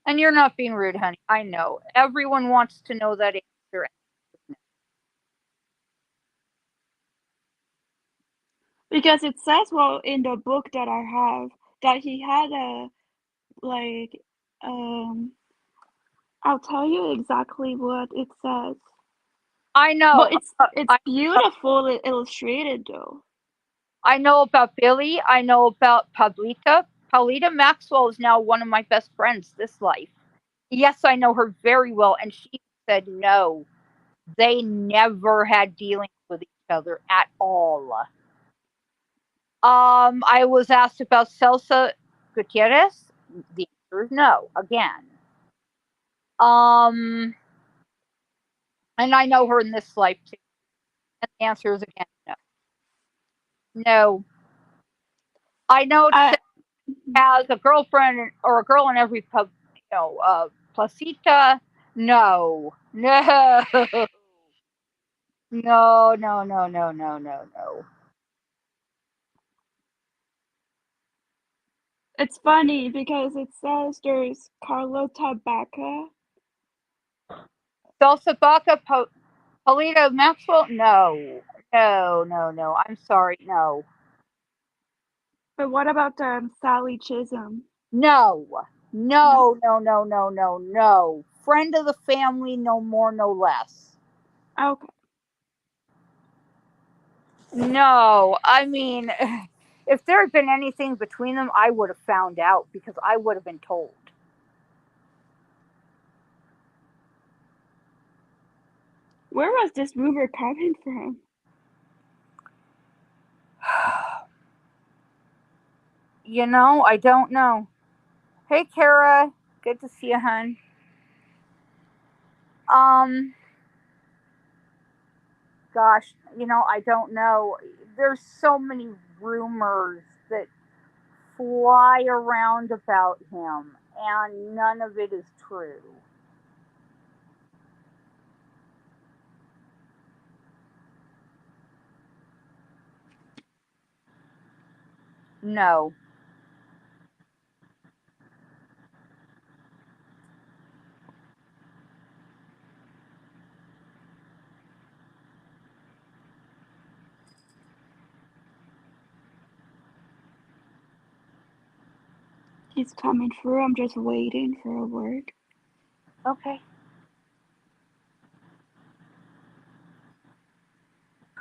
And you're not being rude, honey. I know. Everyone wants to know that answer.
Because it says, well, in the book that I have, that he had a, like, um, I'll tell you exactly what it says.
I
Well,
know.
it's
I
beautiful illustrated though.
I know about Billy. I know about Pablita. Paulita Maxwell is now one of my best friends this life. Yes, I know her very well, and she said no. They never had dealings with each other at all. I was asked about Celsa Gutierrez. The answer is no. Again. Um, and I know her in this life too. And the answer is again no. No. I know
I
Seth has a girlfriend or a girl in every pub, Placita. No. No. No, no, no, no, no, no, no.
It's funny because it says there's Carlota Baca,
Salsa Baca, Paulita Maxwell? No. No, no, no. I'm sorry. No.
but what about Sally Chisholm?
No.
No.
No, no, no, no, no, no. Friend of the family, no more, no less.
Okay.
No. I mean, if there had been anything between them, I would have found out because I would have been told.
Where was this rumor coming from?
I don't know. Hey, Kara. Good to see you, hun. Um, gosh, I don't know. There's so many rumors that fly around about him, and none of it is true. No.
He's coming through. I'm just waiting for a word.
Okay.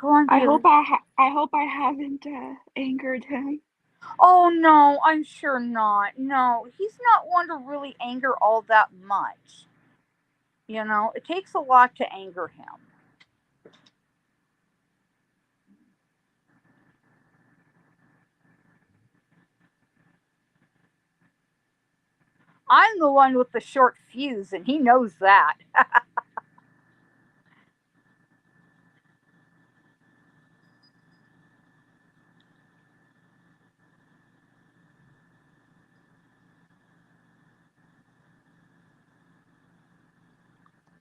Go on, Bailey.
I hope I haven't angered him.
Oh, no, I'm sure not. No, he's not one to really anger all that much. It takes a lot to anger him. I'm the one with the short fuse, and he knows that.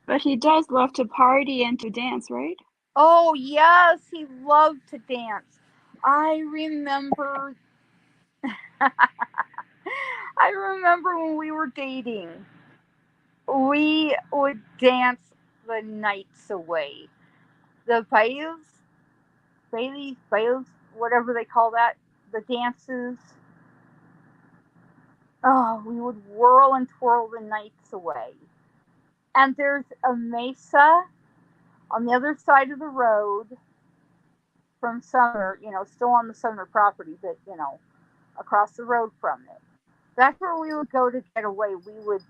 But he does love to party and to dance, right?
Oh, yes, he loved to dance. I remember. I remember when we were dating, we would dance the nights away. The bailes, whatever they call that, the dances. Oh, we would whirl and twirl the nights away. And there's a mesa on the other side of the road from Summer, still on the Summer property, but, across the road from it. That's where we would go to get away. We would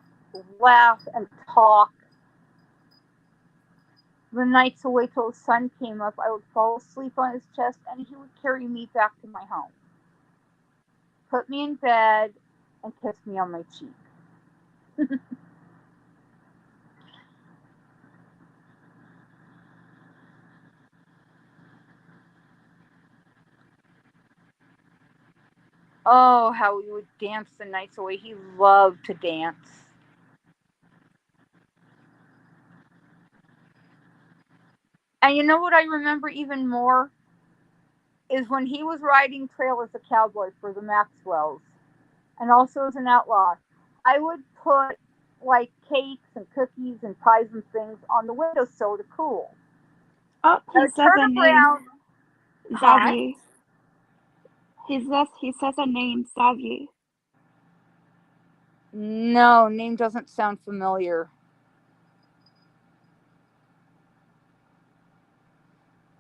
laugh and talk the nights away till the sun came up. I would fall asleep on his chest, and he would carry me back to my home, put me in bed, and kissed me on my cheek. Oh, how we would dance the nights away. He loved to dance. And you know what I remember even more is when he was riding trail as a cowboy for the Maxwells and also as an outlaw. I would put like cakes and cookies and pies and things on the windowsill to cool.
Oh,
I
he
would
says
turn
a name,
around. Huh?
Xavier. He says a name, Xavier.
No, name doesn't sound familiar.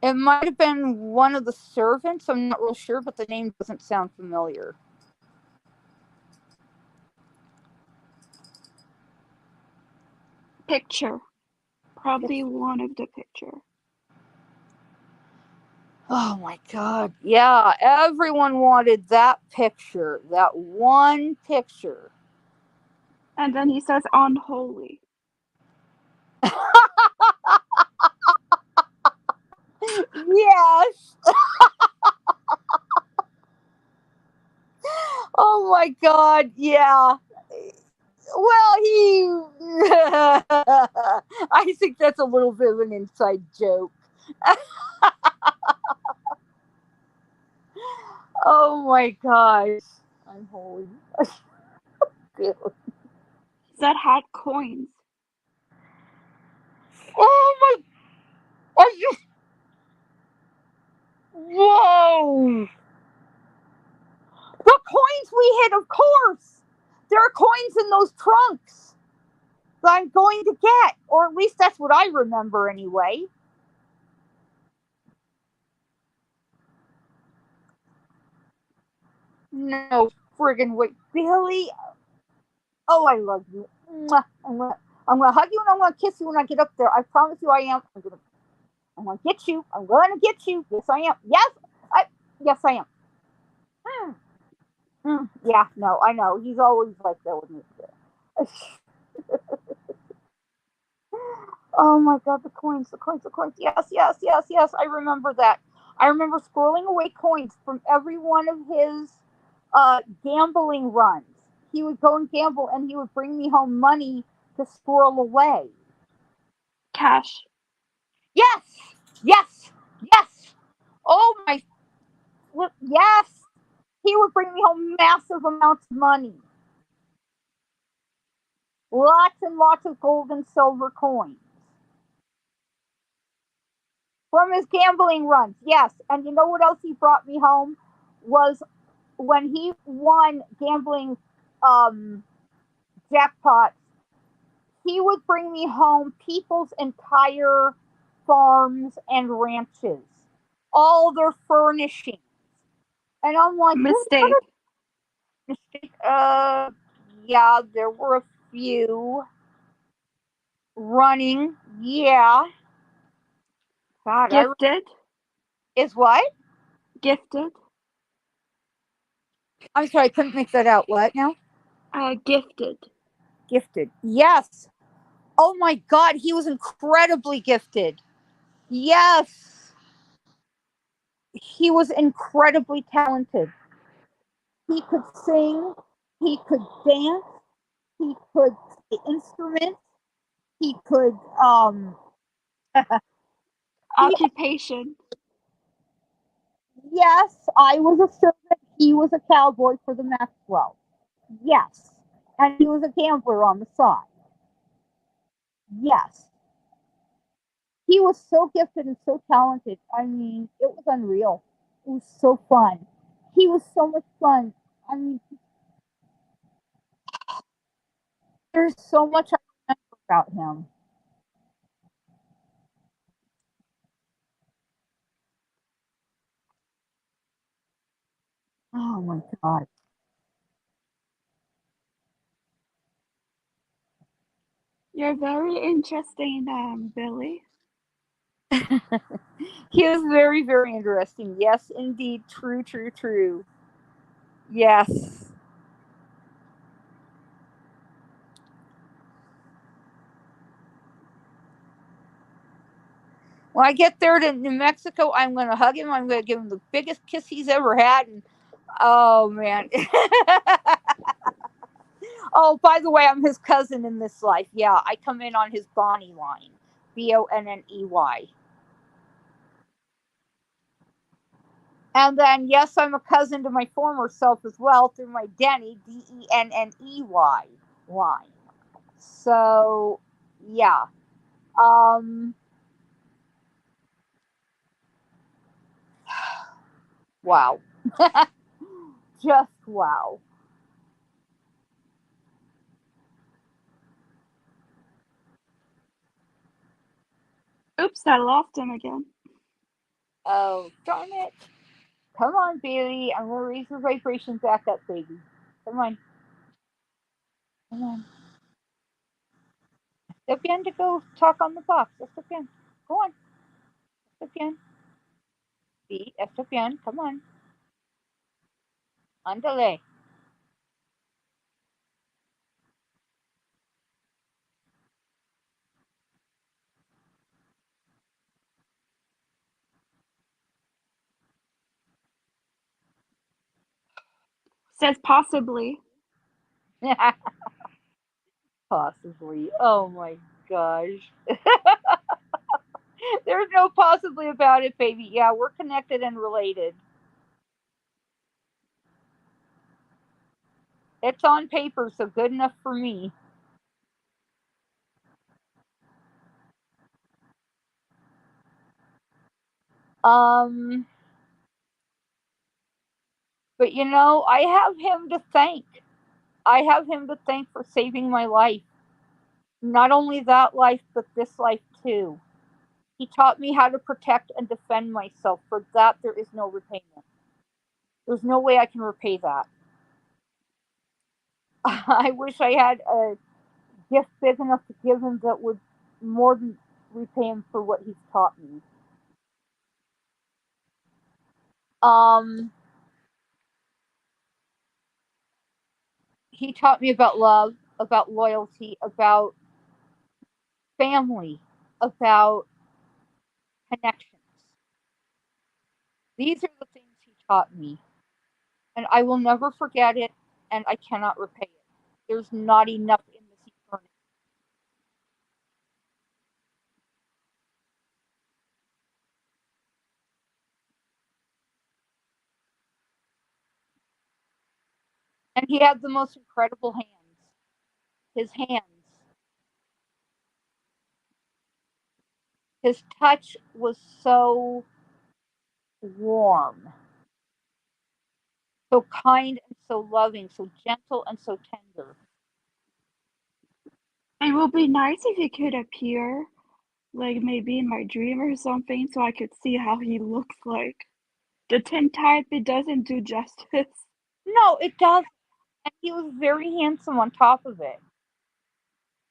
It might have been one of the servants. I'm not real sure, but the name doesn't sound familiar.
Picture. Probably one of the picture.
Oh my God. Yeah, everyone wanted that picture, that one picture.
And then he says unholy.
Yes. Oh my God. Yeah. Well, I think that's a little bit of an inside joke. Oh my gosh. I'm holy.
He said had coins.
Oh my. Are you. Whoa. The coins we hid, of course. There are coins in those trunks that I'm going to get. Or at least that's what I remember anyway. No friggin' way. Billy, oh, I love you. Mwah. I'm gonna hug you and I'm gonna kiss you when I get up there. I promise you I am. I'm gonna get you. I'm gonna get you. Yes, I am. Yes, I am. Hmm. Yeah, no, I know. He's always like that with me. Oh my God, the coins, the coins, the coins. Yes, yes, yes, yes. I remember that. I remember squirreling away coins from every one of his gambling runs. He would go and gamble and he would bring me home money to squirrel away.
Cash.
Yes, yes, yes. Oh my, yes. He would bring me home massive amounts of money. Lots and lots of gold and silver coins. From his gambling runs, yes. And you know what else he brought me home? Was when he won gambling um, jackpots, he would bring me home people's entire farms and ranches, all their furnishings. And I'm like, what
Mistake.
a mistake. Yeah, there were a few running. Yeah. God,
Gifted.
is what?
Gifted.
I'm sorry, I couldn't make that out. What now?
Gifted.
Gifted. Yes. Oh my God, he was incredibly gifted. Yes. He was incredibly talented. He could sing, he could dance, he could play instruments, he could he,
Occupation.
yes, I was a servant, he was a cowboy for the Maxwell. Yes. And he was a gambler on the side. Yes. He was so gifted and so talented. I mean, it was unreal. It was so fun. He was so much fun. I mean, there's so much I remember about him. Oh my God.
You're very interesting, Billy.
He is very, very interesting. Yes, indeed. True, true, true. Yes. When I get there to New Mexico, I'm going to hug him. I'm going to give him the biggest kiss he's ever had. And oh, man. Oh, by the way, I'm his cousin in this life. Yeah, I come in on his Bonnie line. Bonney. And then, yes, I'm a cousin to my former self as well through my Denny, Denney line. So, yeah. Um, wow. Just wow.
Oops, I lost him again.
Oh, darn it. Come on, baby. I'm going to raise your vibration back up, baby. Come on. Come on. Step in to go talk on the box. Step in. Go on. Step in. Sí, step in. Come on. Ándale.
Says possibly.
Possibly. Oh my gosh. There's no possibly about it, baby. Yeah, we're connected and related. It's on paper, so good enough for me. Um, but I have him to thank. I have him to thank for saving my life. Not only that life, but this life too. He taught me how to protect and defend myself. For that, there is no repayment. There's no way I can repay that. I wish I had a gift big enough to give him that would more than repay him for what he's taught me. Um, he taught me about love, about loyalty, about family, about connections. These are the things he taught me, and I will never forget it, and I cannot repay it. There's not enough in this eternity. And he had the most incredible hands. His hands, his touch was so warm, so kind and so loving, so gentle and so tender.
It would be nice if he could appear, like maybe in my dream or something, so I could see how he looks like. The tintype, it doesn't do justice.
No, it does. And he was very handsome on top of it.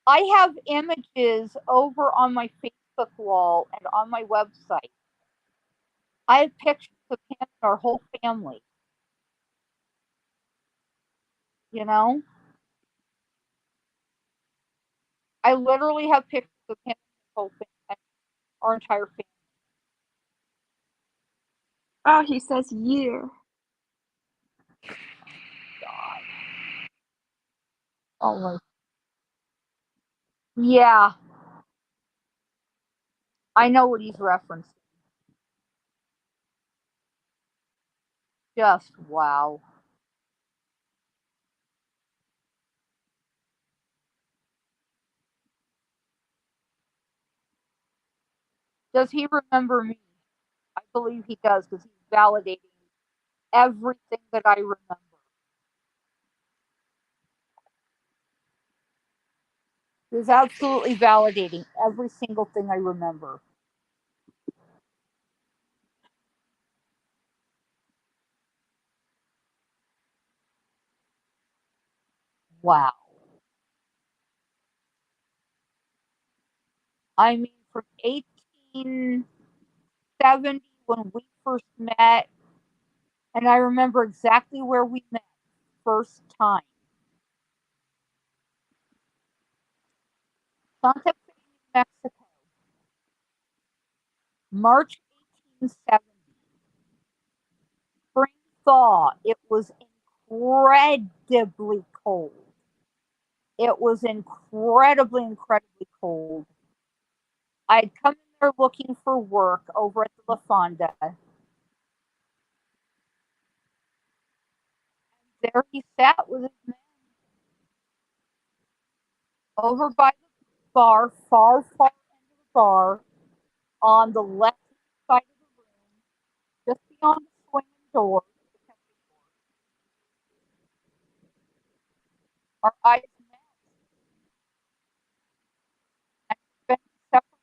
I have images over on my Facebook wall and on my website. I have pictures of him and our whole family. You know, I literally have pictures of him and his whole family, our entire family.
Oh, he says year.
God. Oh my. Yeah, I know what he's referencing. Just wow. Does he remember me? I believe he does because he's validating everything that I remember. He's absolutely validating every single thing I remember. Wow. I mean, from 1870 when we first met, and I remember exactly where we met first time. Santa Fe, New Mexico. March 1870. Spring thaw. It was incredibly cold. It was incredibly cold. I'd come in there looking for work over at the La Fonda. There he sat with his men over by the bar, far into the bar, on the left side of the room, just beyond the swinging door. Our eyes met and spent several.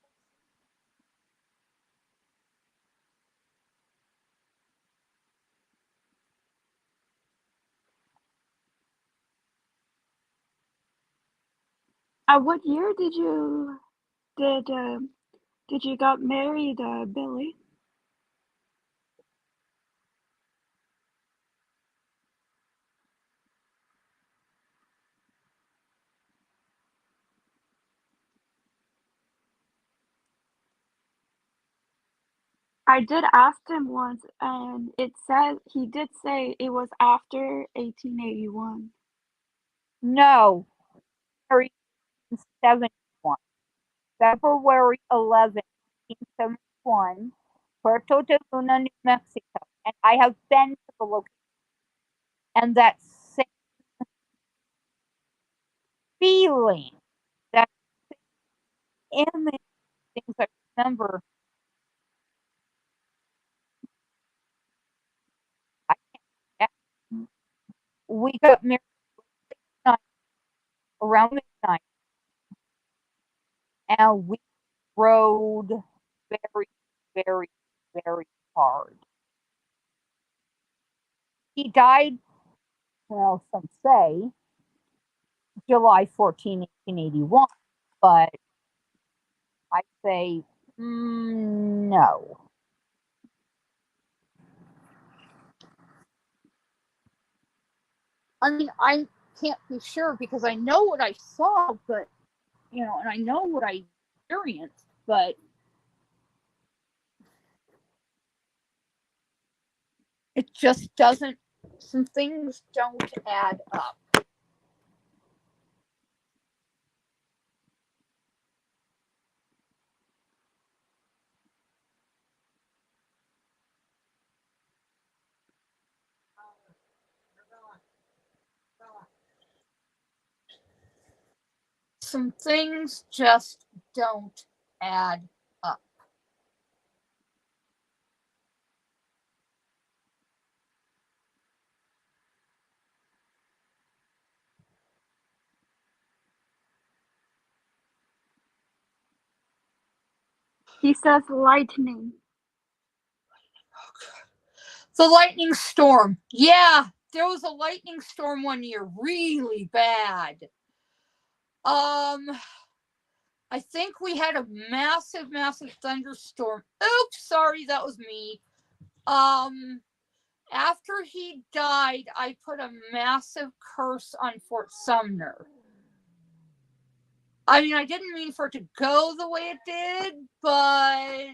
What year did you got married, Billy? I did ask him once, and he did say it was after 1881.
No, February 71. February 11, 1971, Puerto de Luna, New Mexico. And I have been to the location. And that same feeling, that image, things I remember, I can't. We got married around midnight, and we rode very, very, very hard. He died, well, some say July 14, 1881, but I say no. I mean, I can't be sure because I know what I saw, but and I know what I experienced, but it just doesn't. Some things don't add up. Some things just don't add up.
He says lightning.
The lightning storm. Yeah, there was a lightning storm one year, really bad. I think we had a massive thunderstorm. Oops, sorry, that was me. After he died, I put a massive curse on Fort Sumner. I mean, I didn't mean for it to go the way it did, but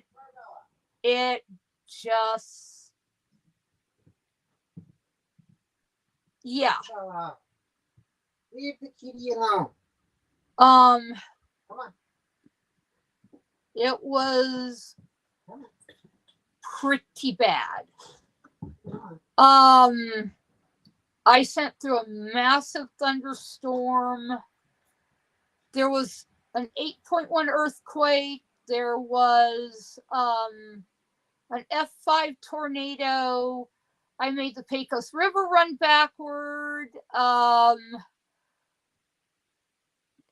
it just, yeah.
Leave the kitty alone.
Um,
Come on.
It was pretty bad. I sent through a massive thunderstorm. There was an 8.1 earthquake. There was an F5 tornado. I made the Pecos River run backward.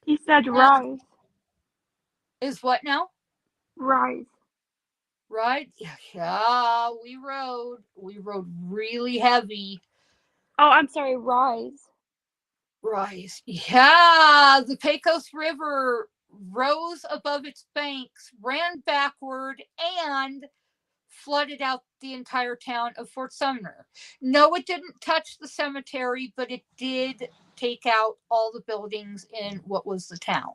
He said rise.
Is what now?
Rise.
Right? Yeah, we rode. We rode really heavy.
Oh, I'm sorry, rise.
Rise. Yeah, the Pecos River rose above its banks, ran backward, and flooded out the entire town of Fort Sumner. No, it didn't touch the cemetery, but it did take out all the buildings in what was the town.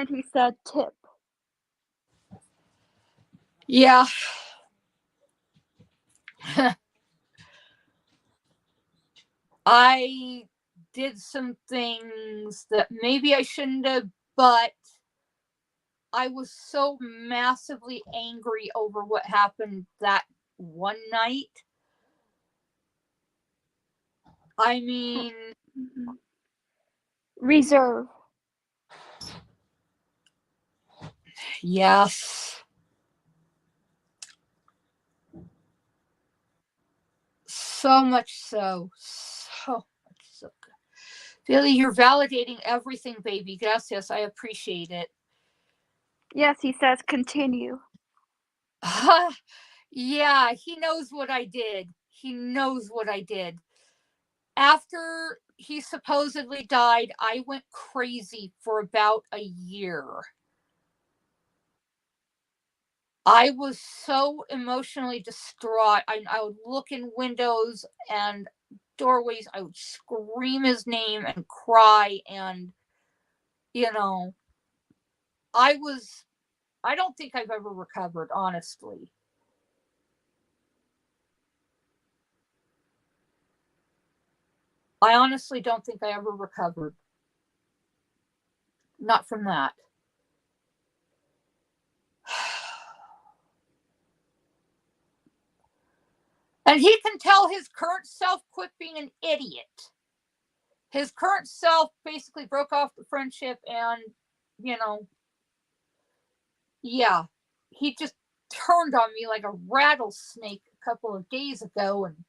Then he said tip.
Yeah. I did some things that maybe I shouldn't have, but I was so massively angry over what happened that one night. I mean,
Reserve.
yes. So much so. So much so. Billy, you're validating everything, baby. Gracias. I appreciate it.
Yes, he says continue.
Yeah, he knows what I did. He knows what I did. After he supposedly died, I went crazy for about a year. I was so emotionally distraught. I would look in windows and doorways. I would scream his name and cry. And, I don't think I've ever recovered, honestly. I honestly don't think I ever recovered. Not from that. And he can tell his current self quit being an idiot. His current self basically broke off the friendship and, yeah, he just turned on me like a rattlesnake a couple of days ago. And,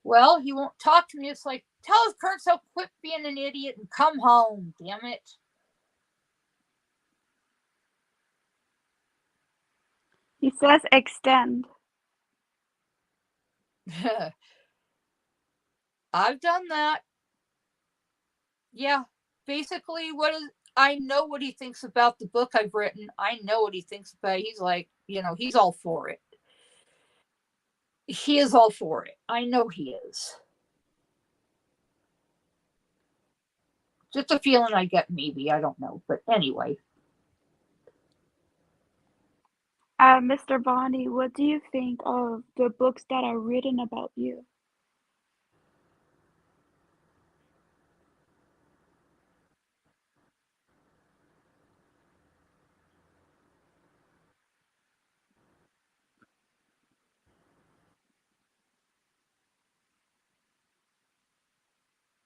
well, he won't talk to me. It's like, tell his current self quit being an idiot and come home, damn it.
He says extend.
I've done that. Yeah, basically I know what he thinks about the book I've written. I know what he thinks about it. He's like, he's all for it. He is all for it. I know he is. Just a feeling I get, maybe. I don't know. But anyway.
Mr. Bonnie, what do you think of the books that are written about you?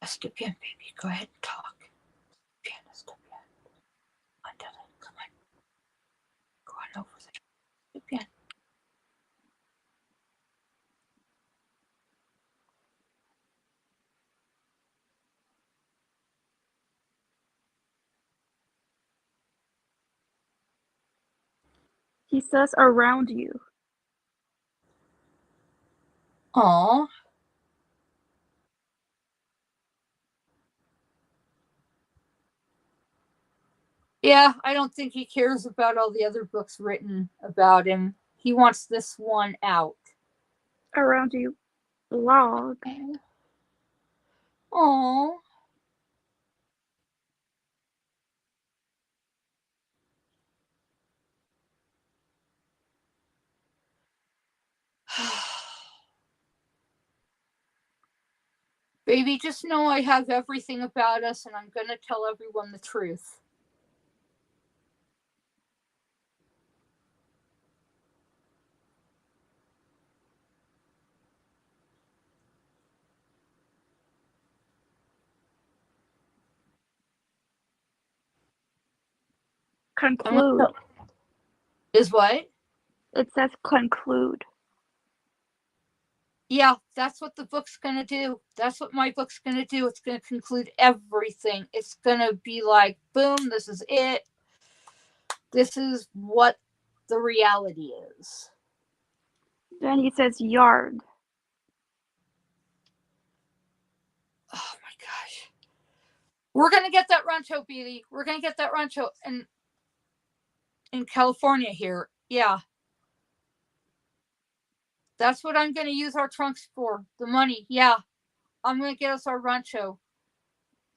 Step in, baby. Go ahead and talk. Step in, step in. Come on. Go on over there. Step in.
He says around you.
Aw. Yeah, I don't think he cares about all the other books written about him. He wants this one out.
Around you. Blog.
Aw. Baby, just know I have everything about us and I'm going to tell everyone the truth.
Conclude.
Is what?
It says conclude.
Yeah, that's what the book's going to do. That's what my book's going to do. It's going to conclude everything. It's going to be like, boom, this is it. This is what the reality is.
Then he says yard.
Oh my gosh. We're going to get that rancho, Beatty. We're going to get that rancho in California here. Yeah. That's what I'm going to use our trunks for. The money. Yeah. I'm going to get us our rancho.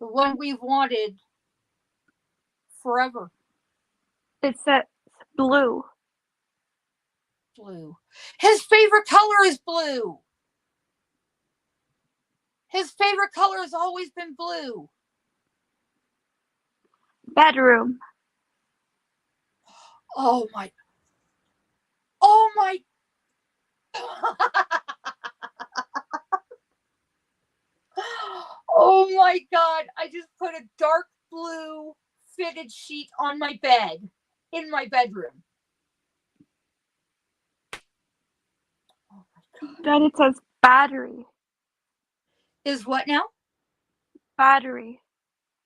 The one we've wanted forever?
It says blue.
Blue. His favorite color is blue. His favorite color has always been blue.
Bedroom.
Oh my. Oh my. Oh my God. I just put a dark blue fitted sheet on my bed in my bedroom. Oh my God.
Then it says battery.
Is what now?
Battery.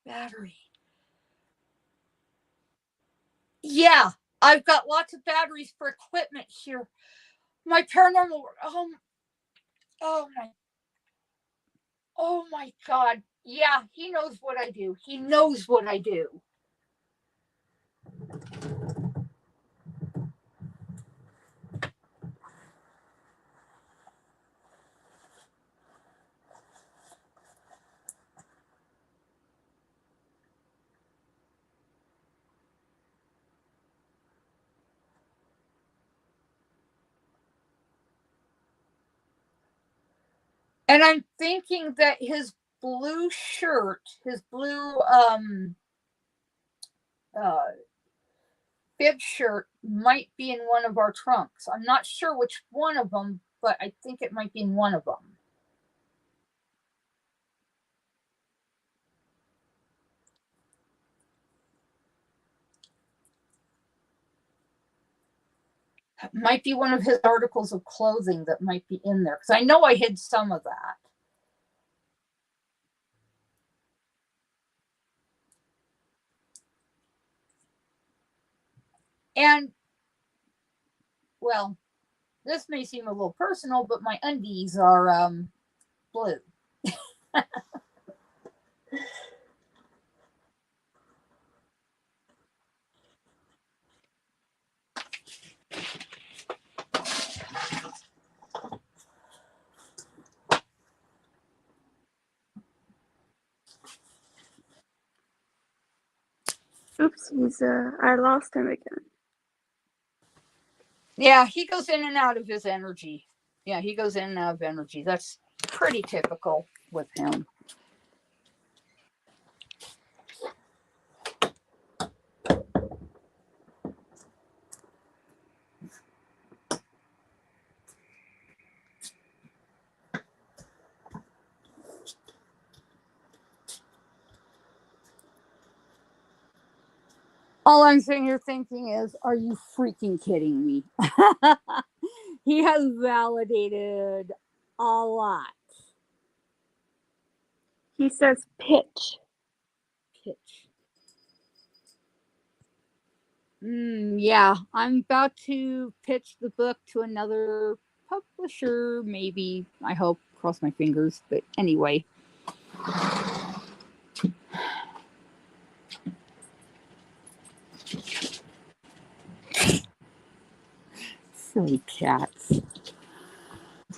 Battery. Yeah, I've got lots of batteries for equipment here. My paranormal. Oh my God. Yeah, he knows what I do. He knows what I do. And I'm thinking that his blue shirt, his blue bib shirt might be in one of our trunks. I'm not sure which one of them, but I think it might be in one of them. It might be one of his articles of clothing that might be in there, because I know I hid some of that. And, well, this may seem a little personal, but my undies are blue.
Oops, I lost him again.
Yeah, he goes in and out of his energy. Yeah, he goes in and out of energy. That's pretty typical with him. All I'm sitting here thinking is, are you freaking kidding me? He has validated a lot.
He says pitch.
Pitch. Yeah, I'm about to pitch the book to another publisher, maybe. I hope. Cross my fingers. But anyway. Silly cats.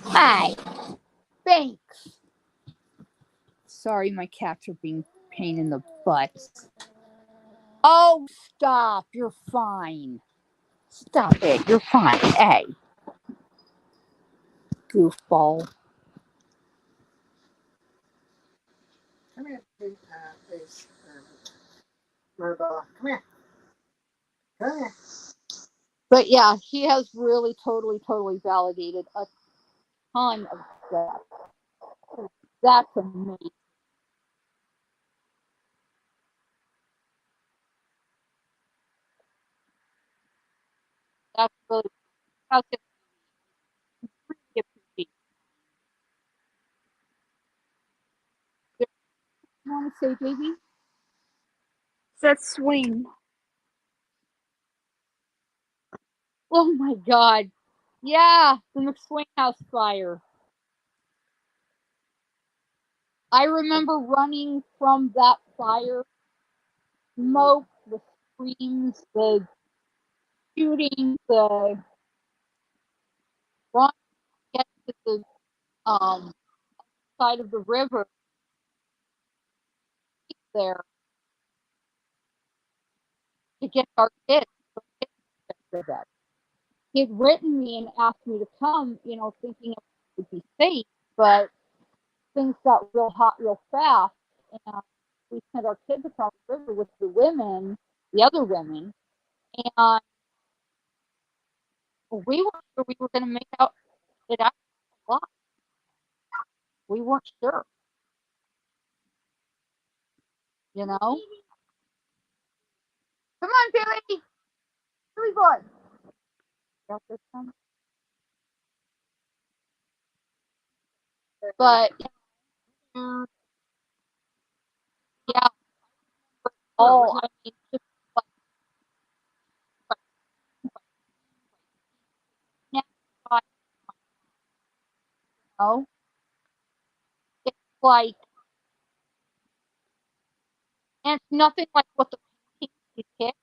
Hi. Thanks. Sorry, my cats are being a pain in the butt. Oh, stop. You're fine. Stop it. You're fine. Hey. Goofball.
Come here, please. Maribel. Come here. Come here.
But yeah, he has really totally validated a ton of stuff. That's amazing. That's really, that's really appreciate. You want to say, baby?
Says swing.
Oh my God. Yeah, the McSwain House fire. I remember running from that fire, smoke, the screams, the shooting, the run to get to the side of the river there. to get our kids to bed. He had written me and asked me to come, thinking it would be safe, but things got real hot real fast, and we sent our kids across the river with the other women, and we weren't sure we were going to make it out alive. We weren't sure, you know. Come on, Billy, Billy boy. Got this one? But yeah, I mean, just like, it's like, and it's nothing like what the paintings depict.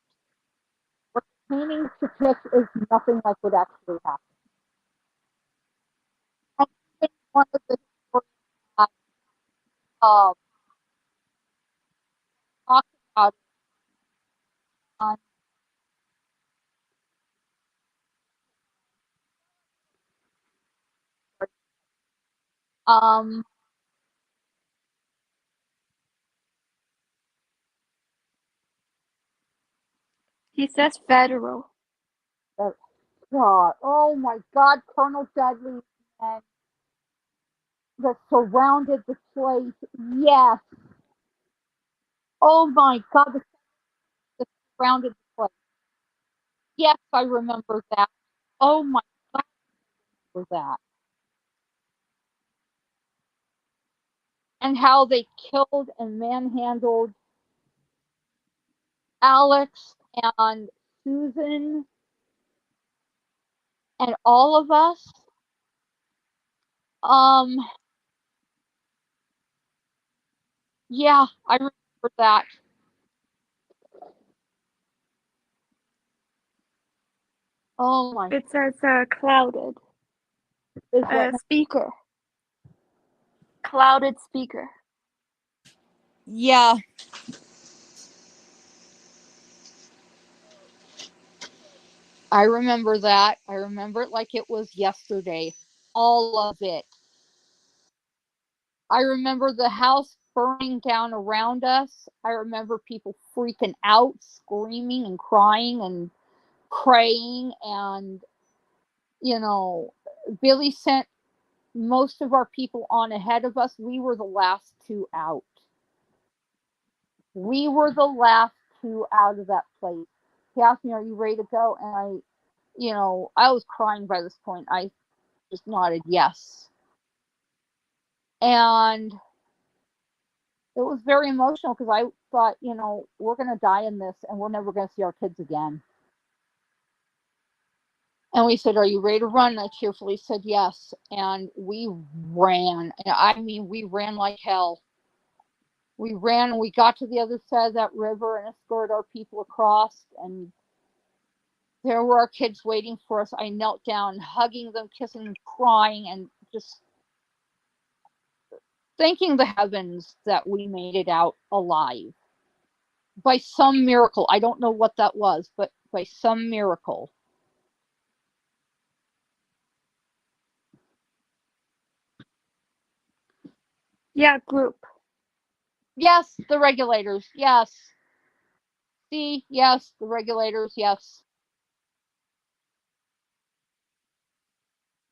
What the paintings depict is nothing like what actually happened. And even one of the stories that um, talked about on um,
He says federal.
God, oh my God, Colonel Dudley and that surrounded the place. Yes. Oh my God, the surrounded the place. Yes, I remember that. Oh my God, I remember that. And how they killed and manhandled Alex and Susan and all of us. Um, yeah, I remember that. Oh my.
It says clouded.
Is what?
Speaker. Clouded speaker.
Yeah. I remember that. I remember it like it was yesterday. All of it. I remember the house burning down around us. I remember people freaking out, screaming and crying and praying. And, Billy sent most of our people on ahead of us. We were the last two out. We were the last two out of that place. He asked me, "Are you ready to go?" And I was crying by this point. I just nodded yes. And it was very emotional because I thought, we're going to die in this and we're never going to see our kids again. And we said, "Are you ready to run?" And I cheerfully said yes. And we ran. And I mean, we ran like hell. We ran and we got to the other side of that river and escorted our people across. And there were our kids waiting for us. I knelt down, hugging them, kissing them, crying, and just thanking the heavens that we made it out alive. By some miracle. I don't know what that was, but by some miracle.
Yeah, group.
Yes, the regulators. Yes. See, yes, the regulators. Yes.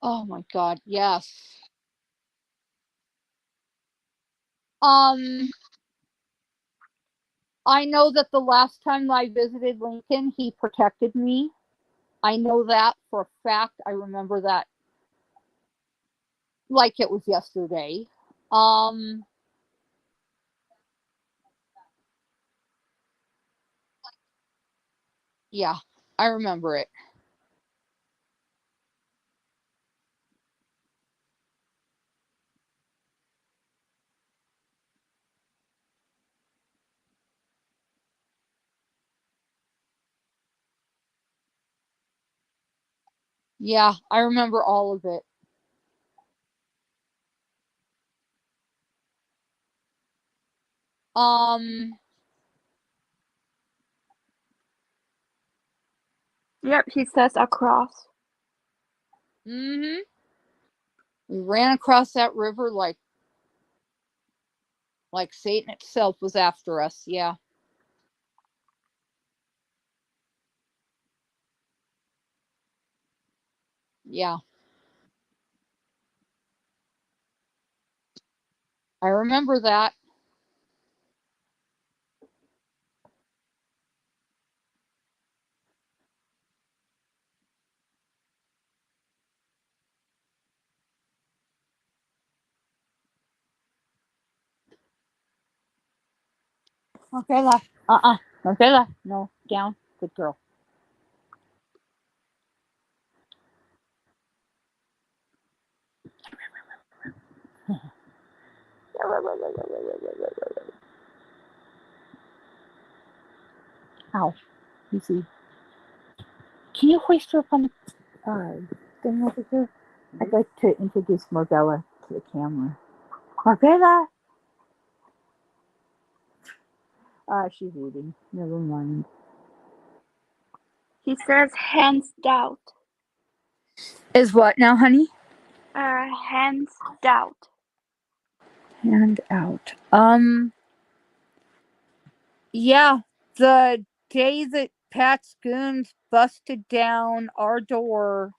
Oh my God. Yes. Um, I know that the last time I visited Lincoln, he protected me. I know that for a fact. I remember that like it was yesterday. Um, yeah, I remember it. Yeah, I remember all of it. Um,
Yep, he says across.
Mm-hmm. We ran across that river like Satan itself was after us. Yeah. Yeah. I remember that. Marcella. Marcella. No, down. Good girl. Ow. You see. Can you hoist her up on the thing over here? I'd like to introduce Marcella to the camera. Marcella! She's eating. Never mind.
He says hands doubt.
Is what now, honey?
Hands doubt.
Hand out. Yeah, the day that Pat's goons busted down our door,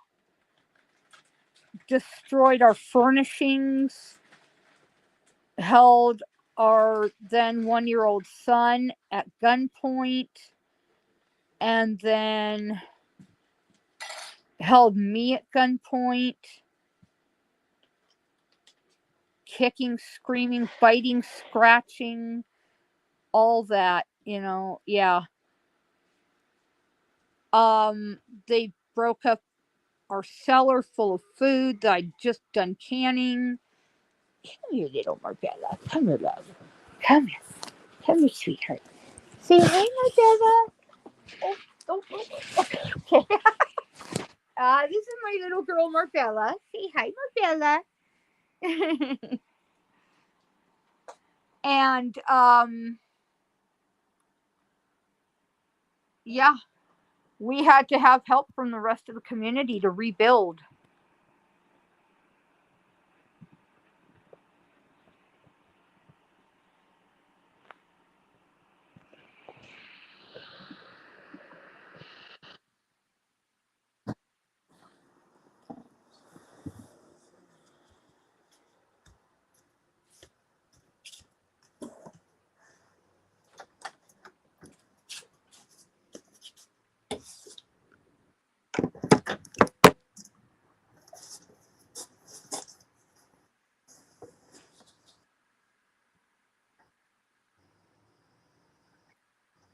destroyed our furnishings, held our then 1-year-old son at gunpoint, and then held me at gunpoint, kicking, screaming, biting, scratching, all that, yeah. They broke up our cellar full of food that I'd just done canning. Come here, little Marcella. Come here, love. Come here. Come here, sweetheart. Say hi, Marcella. Okay. This is my little girl, Marcella. Say hi, Marcella. And, yeah, we had to have help from the rest of the community to rebuild.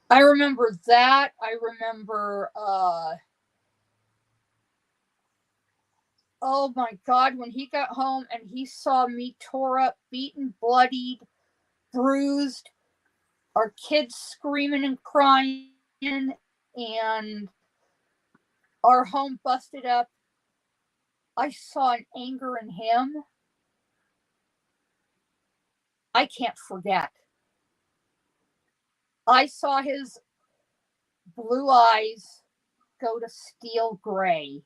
I remember that. I remember, oh my God, when he got home and he saw me tore up, beaten, bloodied, bruised, our kids screaming and crying, and our home busted up. I saw an anger in him I can't forget. I saw his blue eyes go to steel gray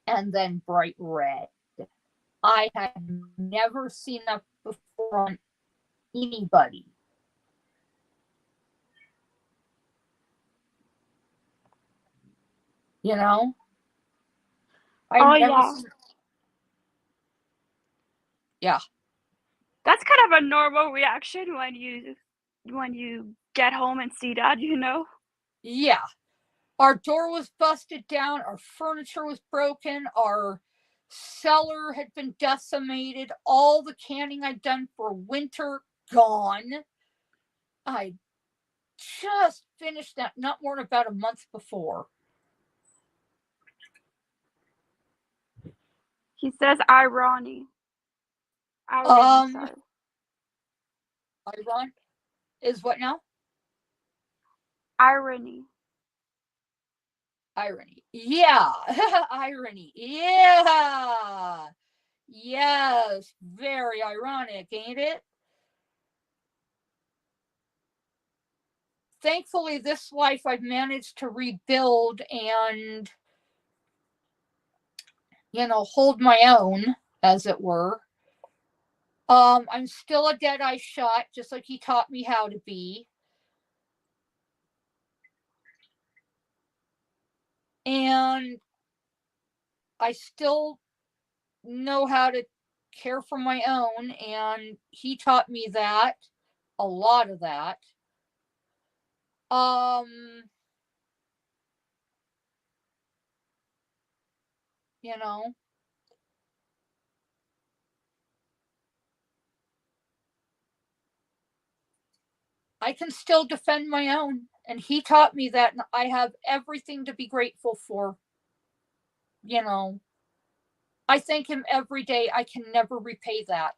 and then bright red. I had never seen that before on anybody. You know?
Oh
I never
yeah.
seen. Yeah.
That's kind of a normal reaction when you get home and see that,
Yeah. Our door was busted down, our furniture was broken, our cellar had been decimated, all the canning I'd done for winter gone. I just finished that not more than about a month before.
He says irony. Irony,
Um,
sorry.
Iron is what now?
Irony.
Irony. Yeah. Irony. Yeah. Yes. Very ironic, ain't it? thankfully, this life I've managed to rebuild and, hold my own, as it were. I'm still a dead-eye shot, just like he taught me how to be. And I still know how to care for my own, and he taught me that, a lot of that. You know, I can still defend my own, and he taught me that, and I have everything to be grateful for. I thank him every day. I can never repay that.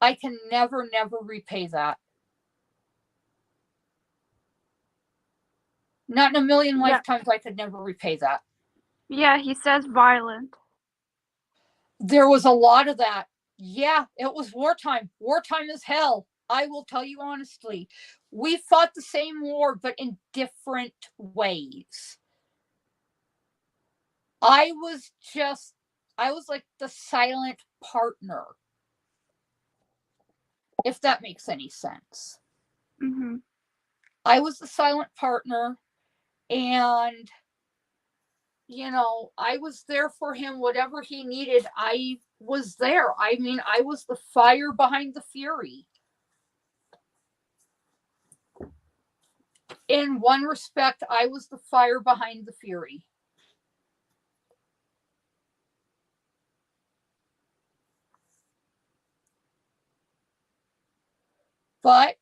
I can never repay that. Not in a million lifetimes I could never repay that.
Yeah, he says violent.
There was a lot of that. Yeah, it was wartime. Wartime is hell. I will tell you honestly. We fought the same war, but in different ways. I was like the silent partner, if that makes any sense.
Mm-hmm.
I was the silent partner, and I was there for him, whatever he needed. I was there. I mean, I was the fire behind the fury. In one respect, I was the fire behind the fury. But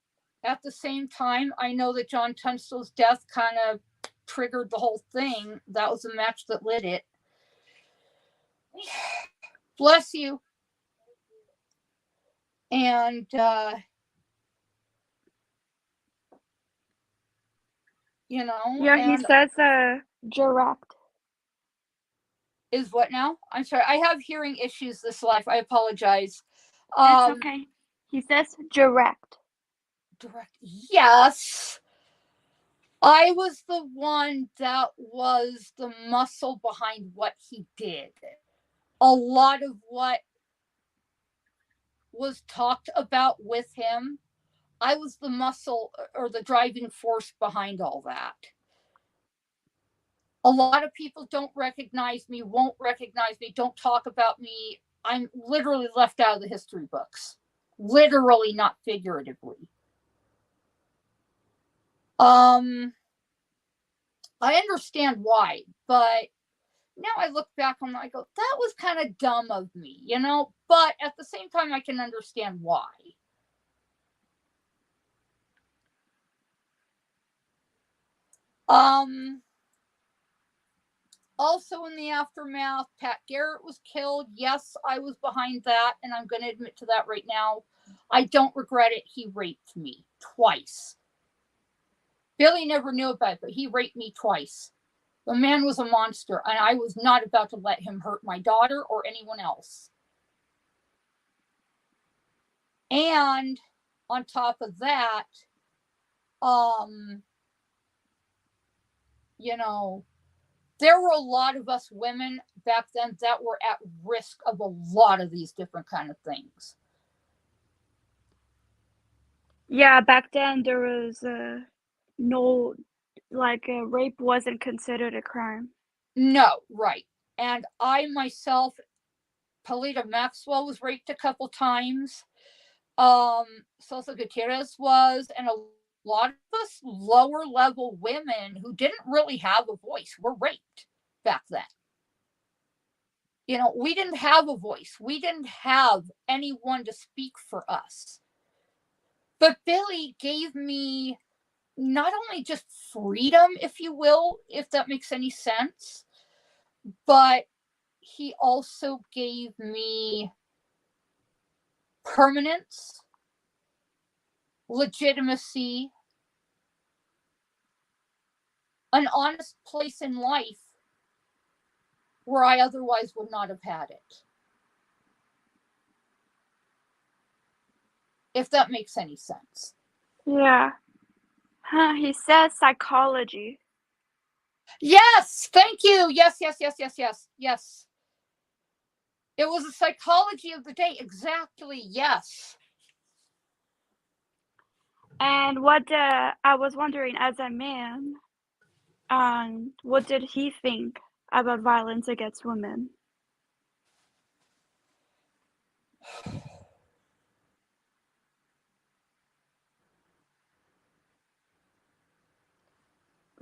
at the same time, I know that John Tunstall's death kind of triggered the whole thing. That was the match that lit it. Bless you. And
Yeah, he
and
says direct.
Is what now? I'm sorry. I have hearing issues this life. I apologize.
It's okay. He says direct.
Direct. Yes. I was the one that was the muscle behind what he did. A lot of what was talked about with him, I was the muscle or the driving force behind all that. A lot of people don't recognize me, won't recognize me, don't talk about me. I'm literally left out of the history books. Literally, not figuratively. I understand why, but now I look back and I go, that was kind of dumb of me, but at the same time, I can understand why. Also in the aftermath, Pat Garrett was killed. Yes, I was behind that, and I'm going to admit to that right now. I don't regret it. He raped me twice. Billy never knew about it, but he raped me twice. The man was a monster, and I was not about to let him hurt my daughter or anyone else. And on top of that, there were a lot of us women back then that were at risk of a lot of these different kind of things.
Yeah, back then there was no, rape wasn't considered a crime.
No, right. And I myself, Polita Maxwell was raped a couple times. Sosa Gutierrez was, and a lot of us lower level women who didn't really have a voice were raped back then. We didn't have a voice. We didn't have anyone to speak for us. But Billy gave me not only just freedom, if you will, if that makes any sense, but he also gave me permanence, legitimacy, an honest place in life where I otherwise would not have had it. If that makes any sense.
Yeah. Huh, he says psychology.
Yes, thank you. Yes. It was a psychology of the day. Exactly, yes.
And what I was wondering, as a man, what did he think about violence against women?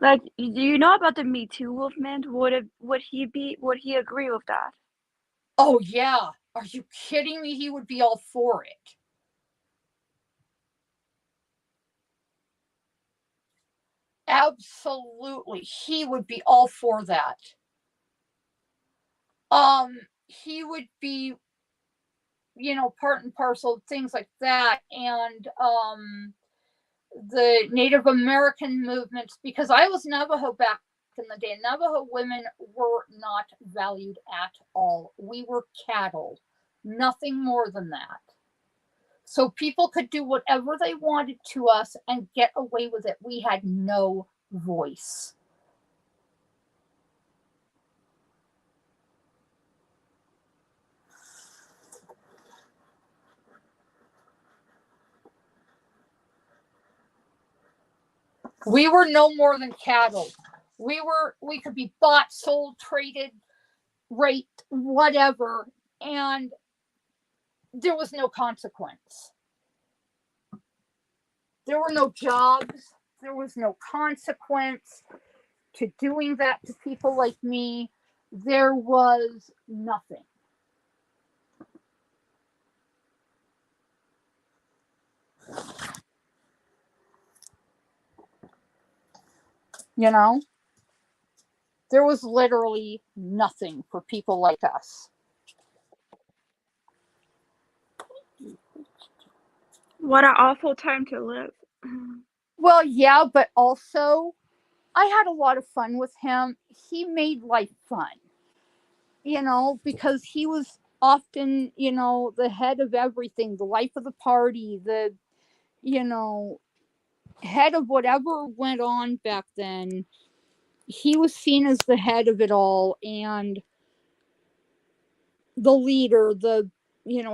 Like, do you know about the Me Too movement? Would he agree with that?
Oh, yeah. Are you kidding me? He would be all for it. Absolutely. He would be all for that. He would be, part and parcel of things like that. And the Native American movements, because I was Navajo back in the day. Navajo women were not valued at all. We were cattle, nothing more than that. So people could do whatever they wanted to us and get away with it. We had no voice. We were no more than cattle. We could be bought, sold, traded, raped, whatever, and there was no consequence. There were no jobs. There was no consequence to doing that to people like me. There was nothing. You know? There was literally nothing for people like us.
What an awful time to live.
Well, yeah, but also I had a lot of fun with him. He made life fun, because he was often, the head of everything, the life of the party, the, you know, head of whatever went on back then. He was seen as the head of it all and the leader, the,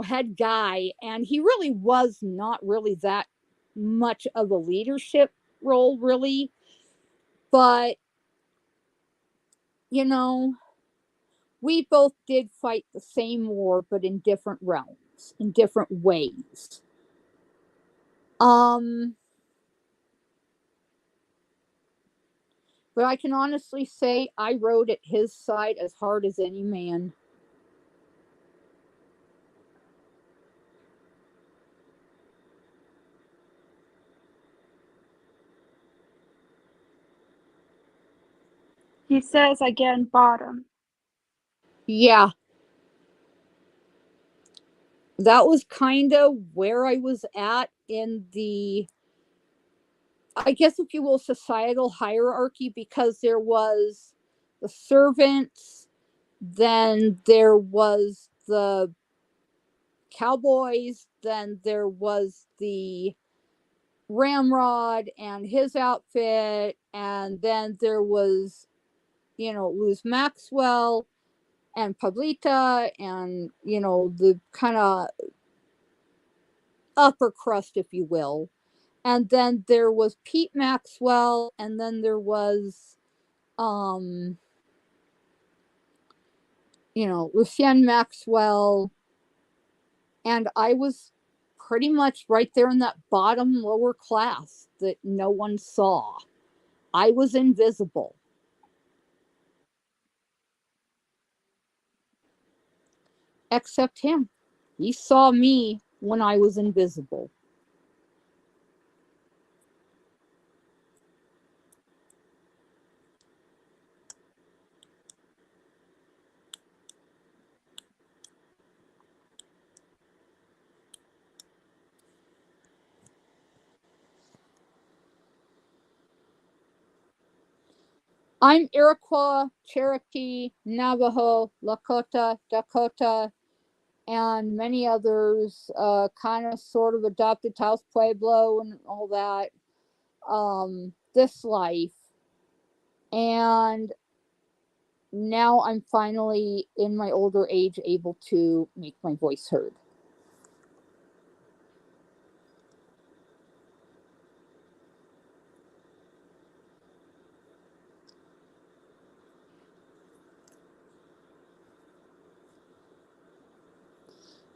head guy. And he really was not really that much of a leadership role, really. But, we both did fight the same war, but in different realms, in different ways. But I can honestly say I rode at his side as hard as any man.
He says again, bottom.
Yeah. That was kind of where I was at in the, I guess, if you will, societal hierarchy, because there was the servants, then there was the cowboys, then there was the ramrod and his outfit, and then there was, Luz Maxwell and Pablita and, the kind of upper crust, if you will. And then there was Pete Maxwell, and then there was, Lucien Maxwell, and I was pretty much right there in that bottom lower class that no one saw. I was invisible. Except him. He saw me when I was invisible. I'm Iroquois, Cherokee, Navajo, Lakota, Dakota, and many others, kind of sort of adopted Taos Pueblo and all that, this life. And now I'm finally, in my older age, able to make my voice heard.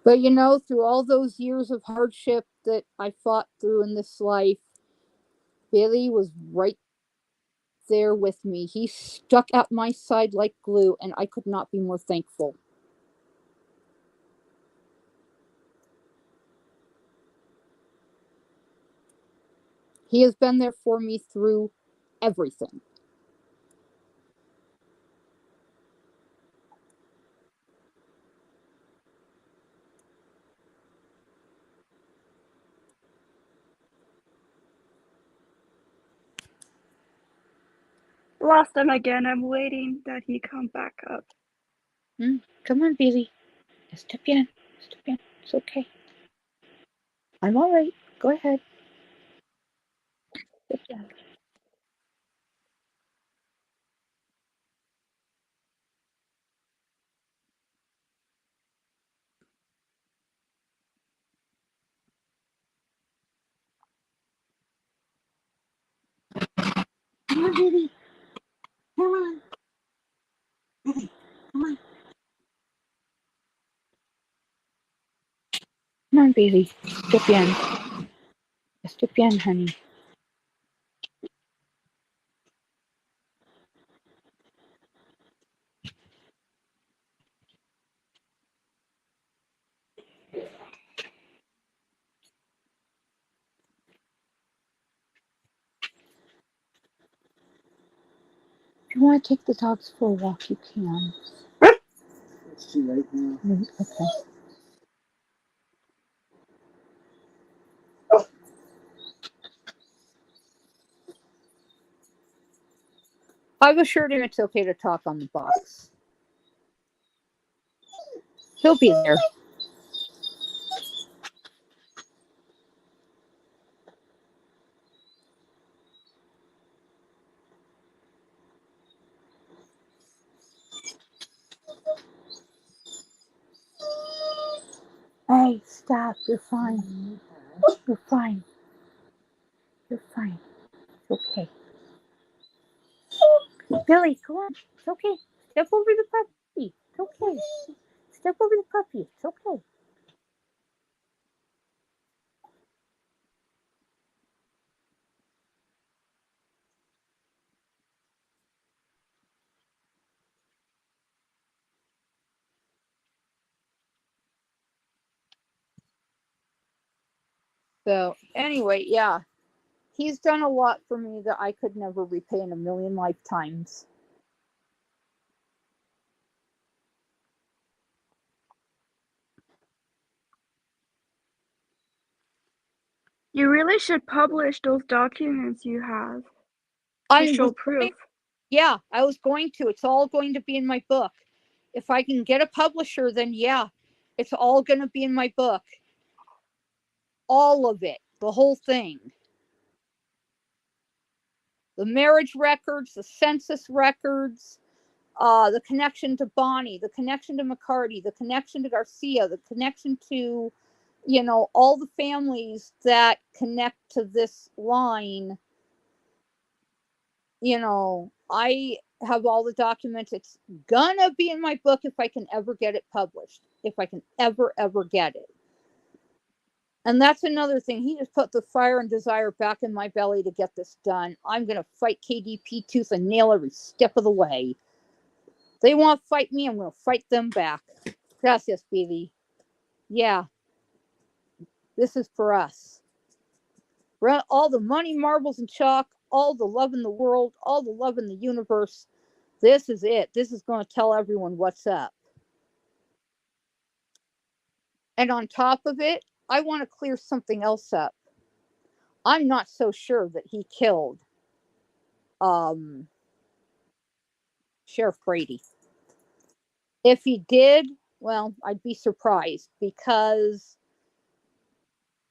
But you know, through all those years of hardship that I fought through in this life, Billy was right there with me. He stuck at my side like glue, and I could not be more thankful. He has been there for me through everything.
Lost him again. I'm waiting that he come back up.
Come on, Billy. Step in. Step in. It's okay. I'm all right. Go ahead. Step in. Come on, Billy. Come on. Billy, come on. Come on, Billy. Step in. Step in, honey. If you want to take the dogs for a walk, you can.
It's too late now.
Okay. I've assured him it's okay to talk on the box. He'll be there. Hey, stop. You're fine. You're fine. You're fine. It's okay. Billy, come on. It's okay. Step over the puppy. It's okay. Step over the puppy. It's okay. So, anyway, yeah. He's done a lot for me that I could never repay in a million lifetimes.
You really should publish those documents you have to
I
show
was
proof.
going, yeah, I was going to. It's all going to be in my book. If I can get a publisher, then yeah, it's all going to be in my book. All of it, the whole thing. The marriage records, the census records, the connection to Bonnie, the connection to McCarty, the connection to Garcia, the connection to, you know, all the families that connect to this line. You know, I have all the documents. It's gonna be in my book if I can ever get it published, if I can ever get it. And that's another thing. He just put the fire and desire back in my belly to get this done. I'm gonna fight KDP tooth and nail every step of the way. They want to fight me, I'm gonna fight them back. Gracias, Billy. Yeah, this is for us. All the money, marbles, and chalk, all the love in the world, all the love in the universe. This is it. This is going to tell everyone what's up. And on top of it, I want to clear something else up. I'm not so sure that he killed Sheriff Brady. If he did, well, I'd be surprised, because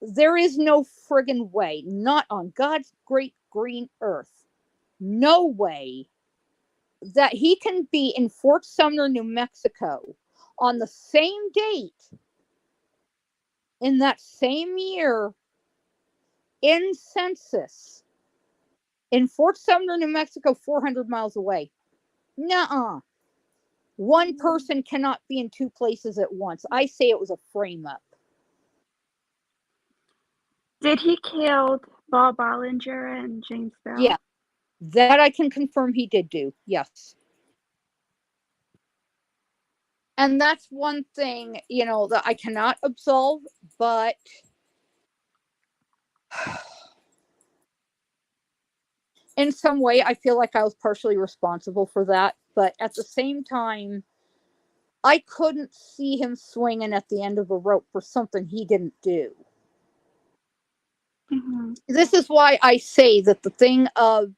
there is no friggin' way, not on God's great green earth, no way that he can be in Fort Sumner, New Mexico on the same date in that same year in census in Fort Sumner, New Mexico, 400 miles away. Nuh-uh. One person cannot be in two places at once. I say it was a frame-up.
Did he kill Bob Bollinger and James Bell?
Yeah, that I can confirm he did do. Yes. And that's one thing, that I cannot absolve, but in some way, I feel like I was partially responsible for that. But at the same time, I couldn't see him swinging at the end of a rope for something he didn't do.
Mm-hmm.
This is why I say that the thing of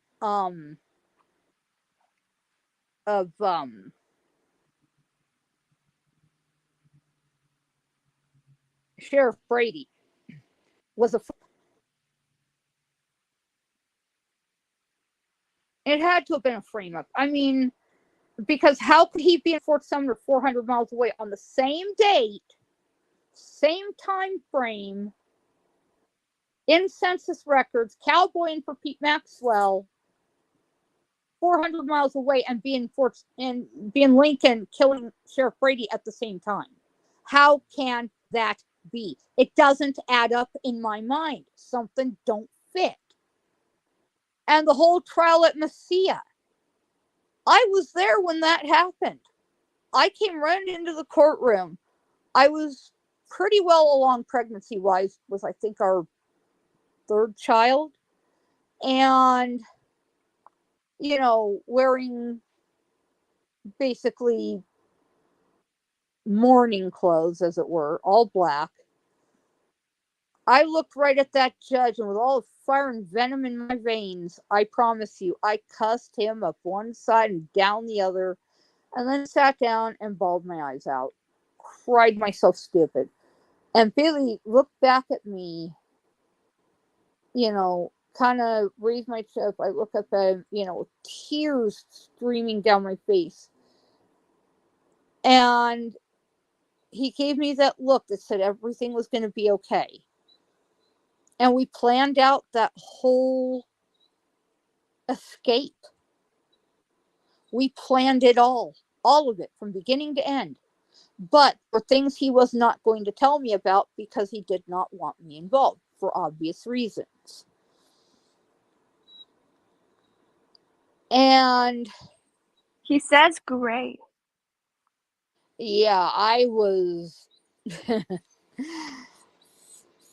Sheriff Brady was it had to have been a frame up. I mean, because how could he be in Fort Sumner 400 miles away on the same date, same time frame, in census records, cowboying for Pete Maxwell, 400 miles away, and being Lincoln killing Sheriff Brady at the same time? How can that be? It doesn't add up in my mind. Something don't fit. And the whole trial at Mesilla, I was there when that happened. I came running into the courtroom. I was pretty well along pregnancy-wise, was I think our third child. And, wearing basically mourning clothes, as it were, all black. I looked right at that judge, and with all the fire and venom in my veins, I promise you, I cussed him up one side and down the other, and then sat down and bawled my eyes out. Cried myself stupid. And Billy looked back at me, kind of raised my chest. I look up at him, tears streaming down my face. And he gave me that look that said everything was going to be okay. And we planned out that whole escape. We planned it all of it, from beginning to end. But for things he was not going to tell me about, because he did not want me involved, for obvious reasons. And
he says great.
Yeah, I was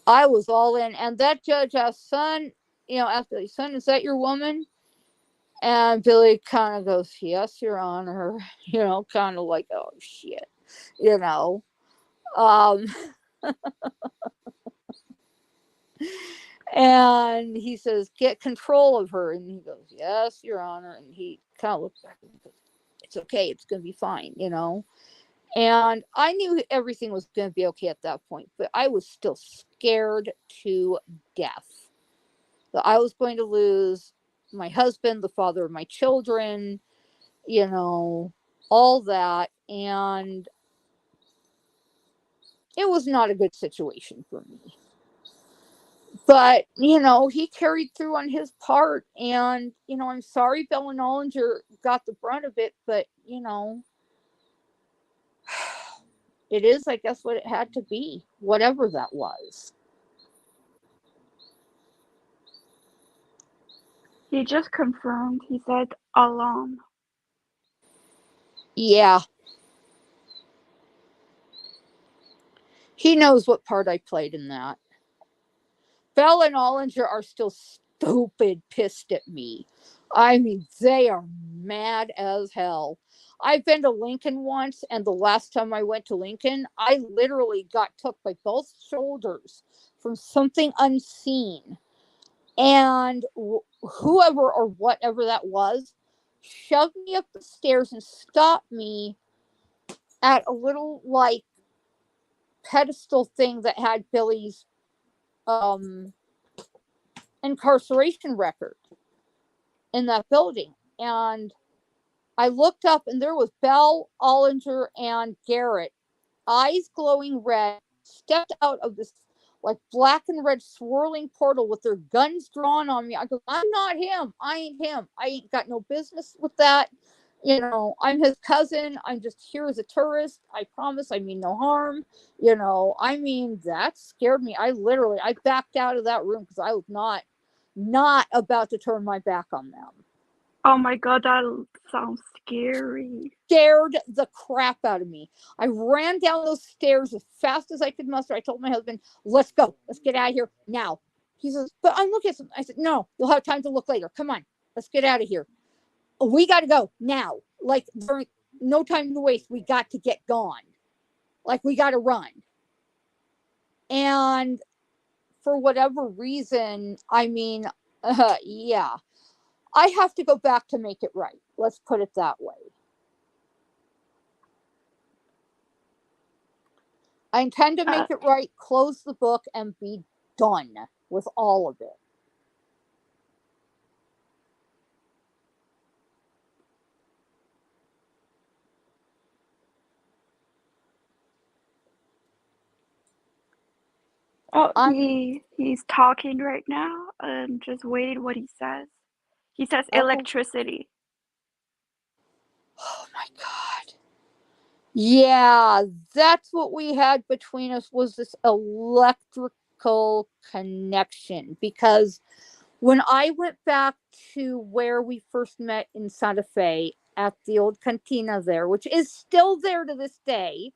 I was all in. And that judge asked, son, after the son, is that your woman? And Billy kind of goes, yes, Your Honor. Kind of like, oh shit. Um and he says, get control of her. And he goes, yes, Your Honor. And he kind of looks back and goes, it's okay, it's gonna be fine, And I knew everything was going to be okay at that point, but I was still scared to death that I was going to lose my husband, the father of my children, all that. And it was not a good situation for me. But, he carried through on his part. And, I'm sorry Bella Nollinger got the brunt of it, but, it is, I guess, what it had to be, whatever that was.
He just confirmed. He said alone.
Yeah. He knows what part I played in that. Bell and Ollinger are still stupid pissed at me. I mean, they are mad as hell. I've been to Lincoln once, and the last time I went to Lincoln, I literally got took by both shoulders from something unseen. And whoever or whatever that was shoved me up the stairs and stopped me at a little like pedestal thing that had Billy's incarceration record in that building. And I looked up and there was Belle, Ollinger, and Garrett, eyes glowing red, stepped out of this like black and red swirling portal with their guns drawn on me. I go, I'm not him. I ain't him. I ain't got no business with that. You know, I'm his cousin. I'm just here as a tourist. I promise I mean no harm. You know, I mean, that scared me. I backed out of that room because I was not about to turn my back on them.
Oh my God, that sounds scary.
Scared the crap out of me. I ran down those stairs as fast as I could muster. I told my husband, let's go. Let's get out of here now. He says, but I'm looking at something. I said, no, you'll have time to look later. Come on. Let's get out of here. We got to go now. Like, no time to waste. We got to get gone. Like, we got to run. And for whatever reason, I mean, yeah, I have to go back to make it right. Let's put it that way. I intend to make it right, close the book, and be done with all of it.
Oh, he's talking right now. I'm just waiting what he says. He says electricity.
Oh my God. Yeah, that's what we had between us, was this electrical connection. Because when I went back to where we first met in Santa Fe at the old cantina there, which is still there to this day,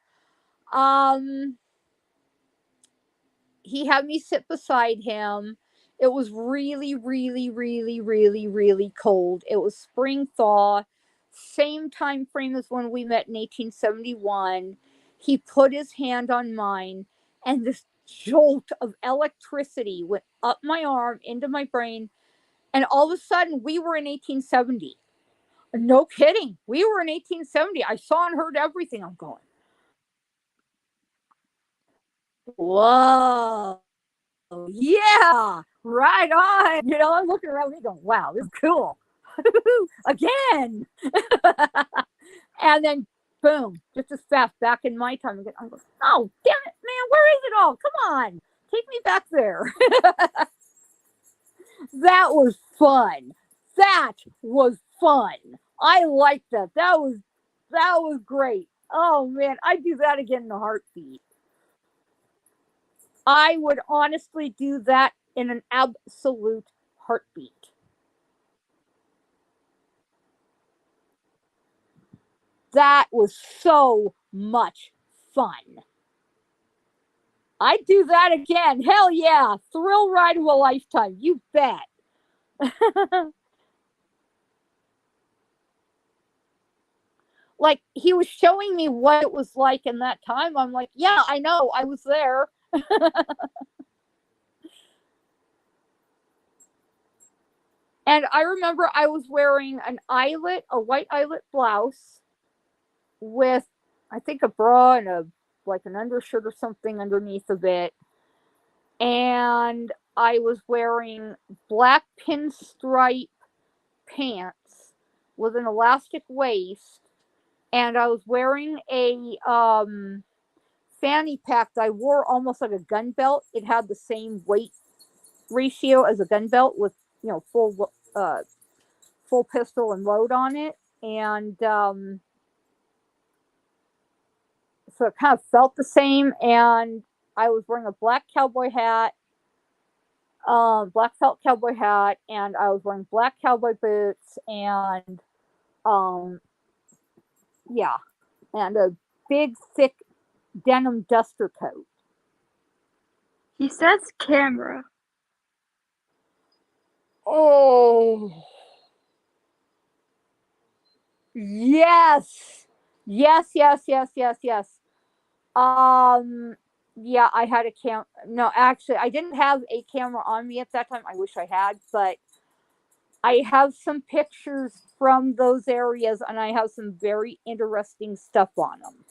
he had me sit beside him. It was really, really, really, really, really cold. It was spring thaw, same time frame as when we met in 1871. He put his hand on mine, and this jolt of electricity went up my arm, into my brain, and all of a sudden, we were in 1870. No kidding. We were in 1870. I saw and heard everything. I'm going, whoa. Yeah, right on. You know, I'm looking around me going, wow, this is cool. Again. And then, boom, just as fast, back in my time. I'm going, oh, damn it, man, where is it all? Come on, take me back there. That was fun. That was fun. I liked that. That was great. Oh, man, I'd do that again in a heartbeat. I would honestly do that in an absolute heartbeat. That was so much fun. I'd do that again. Hell yeah. Thrill ride of a lifetime. You bet. Like, he was showing me what it was like in that time. I'm like, yeah, I know. I was there. And I remember I was wearing a white eyelet blouse with, I think, a bra and an undershirt or something underneath of it. And I was wearing black pinstripe pants with an elastic waist. And I was wearing a fanny pack that I wore almost like a gun belt. It had the same weight ratio as a gun belt with, full pistol and load on it. And so it kind of felt the same. And I was wearing a black cowboy hat, black felt cowboy hat, and I was wearing black cowboy boots, and yeah, and a big thick denim duster coat.
He says camera.
Oh, yes. Yeah, I had a no, actually, I didn't have a camera on me at that time. I wish I had, but I have some pictures from those areas, and I have some very interesting stuff on them.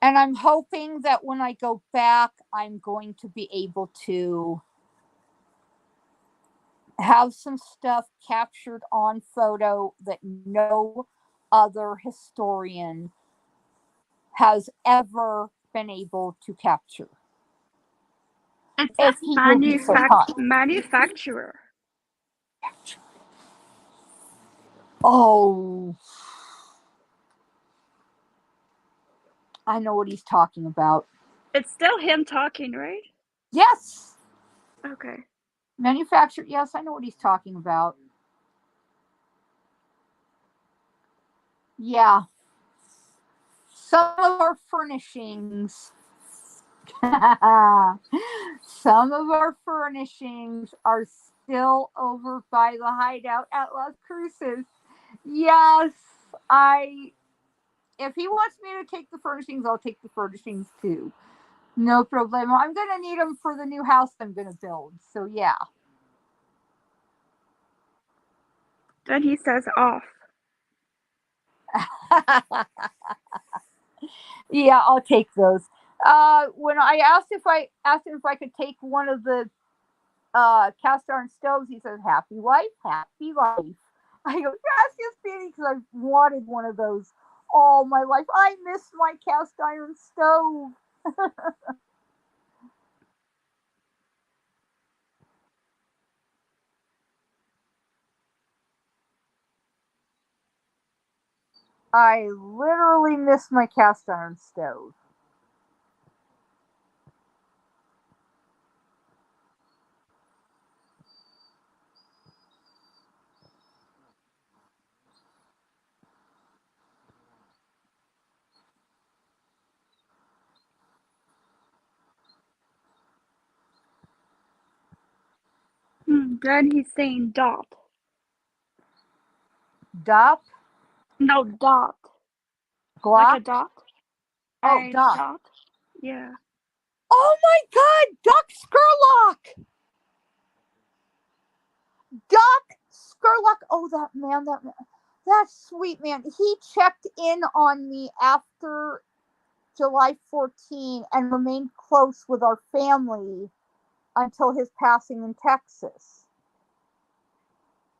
And I'm hoping that when I go back, I'm going to be able to have some stuff captured on photo that no other historian has ever been able to capture.
It's
If he will be so kind.
manufacturer.
Oh, I know what he's talking about.
It's still him talking, right?
Yes.
Okay.
Manufactured. Yes, I know what he's talking about. Yeah. Some of our furnishings. Some of our furnishings are still over by the hideout at Las Cruces. Yes, if he wants me to take the furnishings, I'll take the furnishings too. No problem. I'm going to need them for the new house I'm going to build. So, yeah.
Then he says off.
Yeah, I'll take those. When I asked him if I could take one of the cast iron stoves, he says, "Happy wife, happy life." I go, "Yes, yes, Benny," because I've wanted one of those all my life. I miss my cast iron stove. I literally miss my cast iron stove.
Then he's saying dot.
Dop?
No, dot.
Glock?
Like a dot.
Oh, Doc.
Dot. Yeah.
Oh my God, Doc Skurlock! Doc Skurlock. Oh, that man, that sweet man. He checked in on me after July 14 and remained close with our family until his passing in Texas.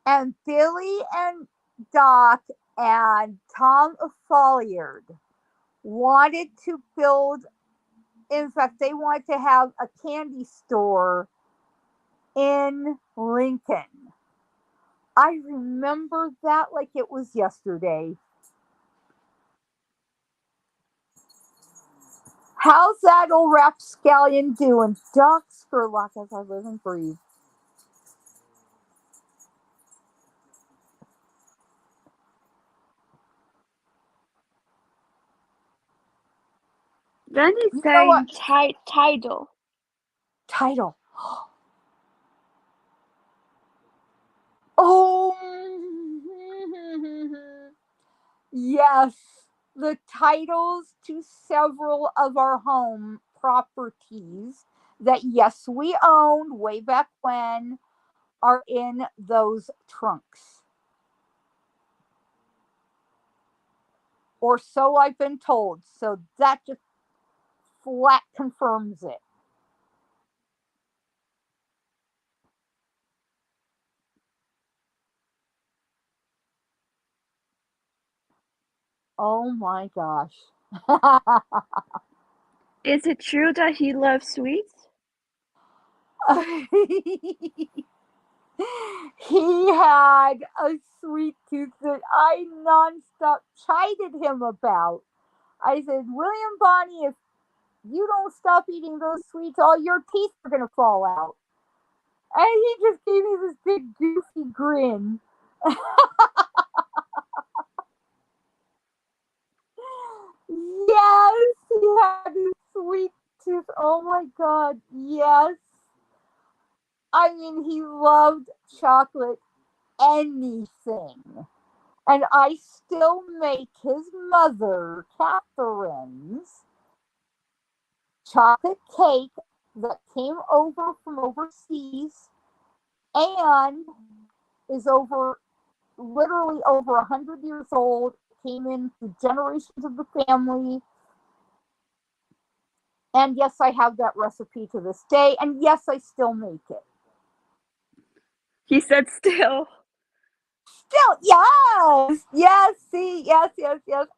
And Billy and Doc and Tom Folliard wanted to build, in fact, they wanted to have a candy store in Lincoln. I remember that like it was yesterday. How's that old rapscallion doing? Doc Skurlock, as I live and breathe.
Then he's
You know
saying
what?
title.
Title. Oh, yes. The titles to several of our home properties that, yes, we owned way back when are in those trunks. Or so I've been told. So that just flat confirms it. Oh my gosh.
Is it true that he loves sweets?
He had a sweet tooth that I nonstop chided him about. I said, "William Bonney, if you don't stop eating those sweets, all your teeth are going to fall out." And he just gave me this big goofy grin. Yes, he had a sweet tooth. Oh my God, yes. I mean, he loved chocolate, anything. And I still make his mother, Catherine's,
chocolate cake that came over from overseas and is literally over 100 years old, came in through generations of the family. And yes, I have that recipe to this day. And yes, I still make it.
He said still.
Still, yes. Yes, see, yes.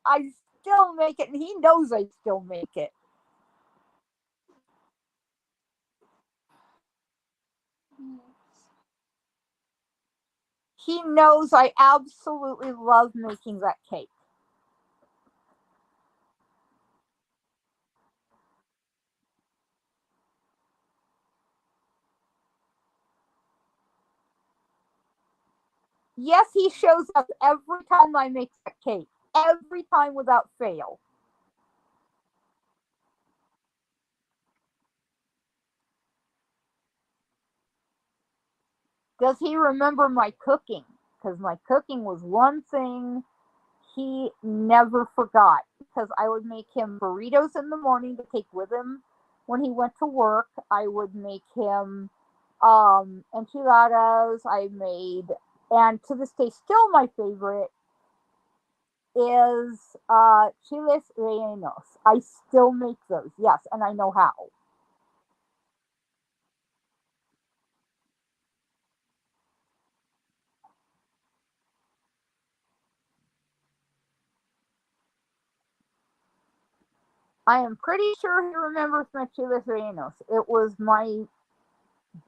I still make it. And he knows I still make it. He knows I absolutely love making that cake. Yes, he shows up every time I make that cake. Every time without fail. Does he remember my cooking? Because my cooking was one thing he never forgot. Because I would make him burritos in the morning to take with him when he went to work. I would make him enchiladas. And to this day, still my favorite is chiles rellenos. I still make those, yes, and I know how. I am pretty sure he remembers my chiles rellenos. It was my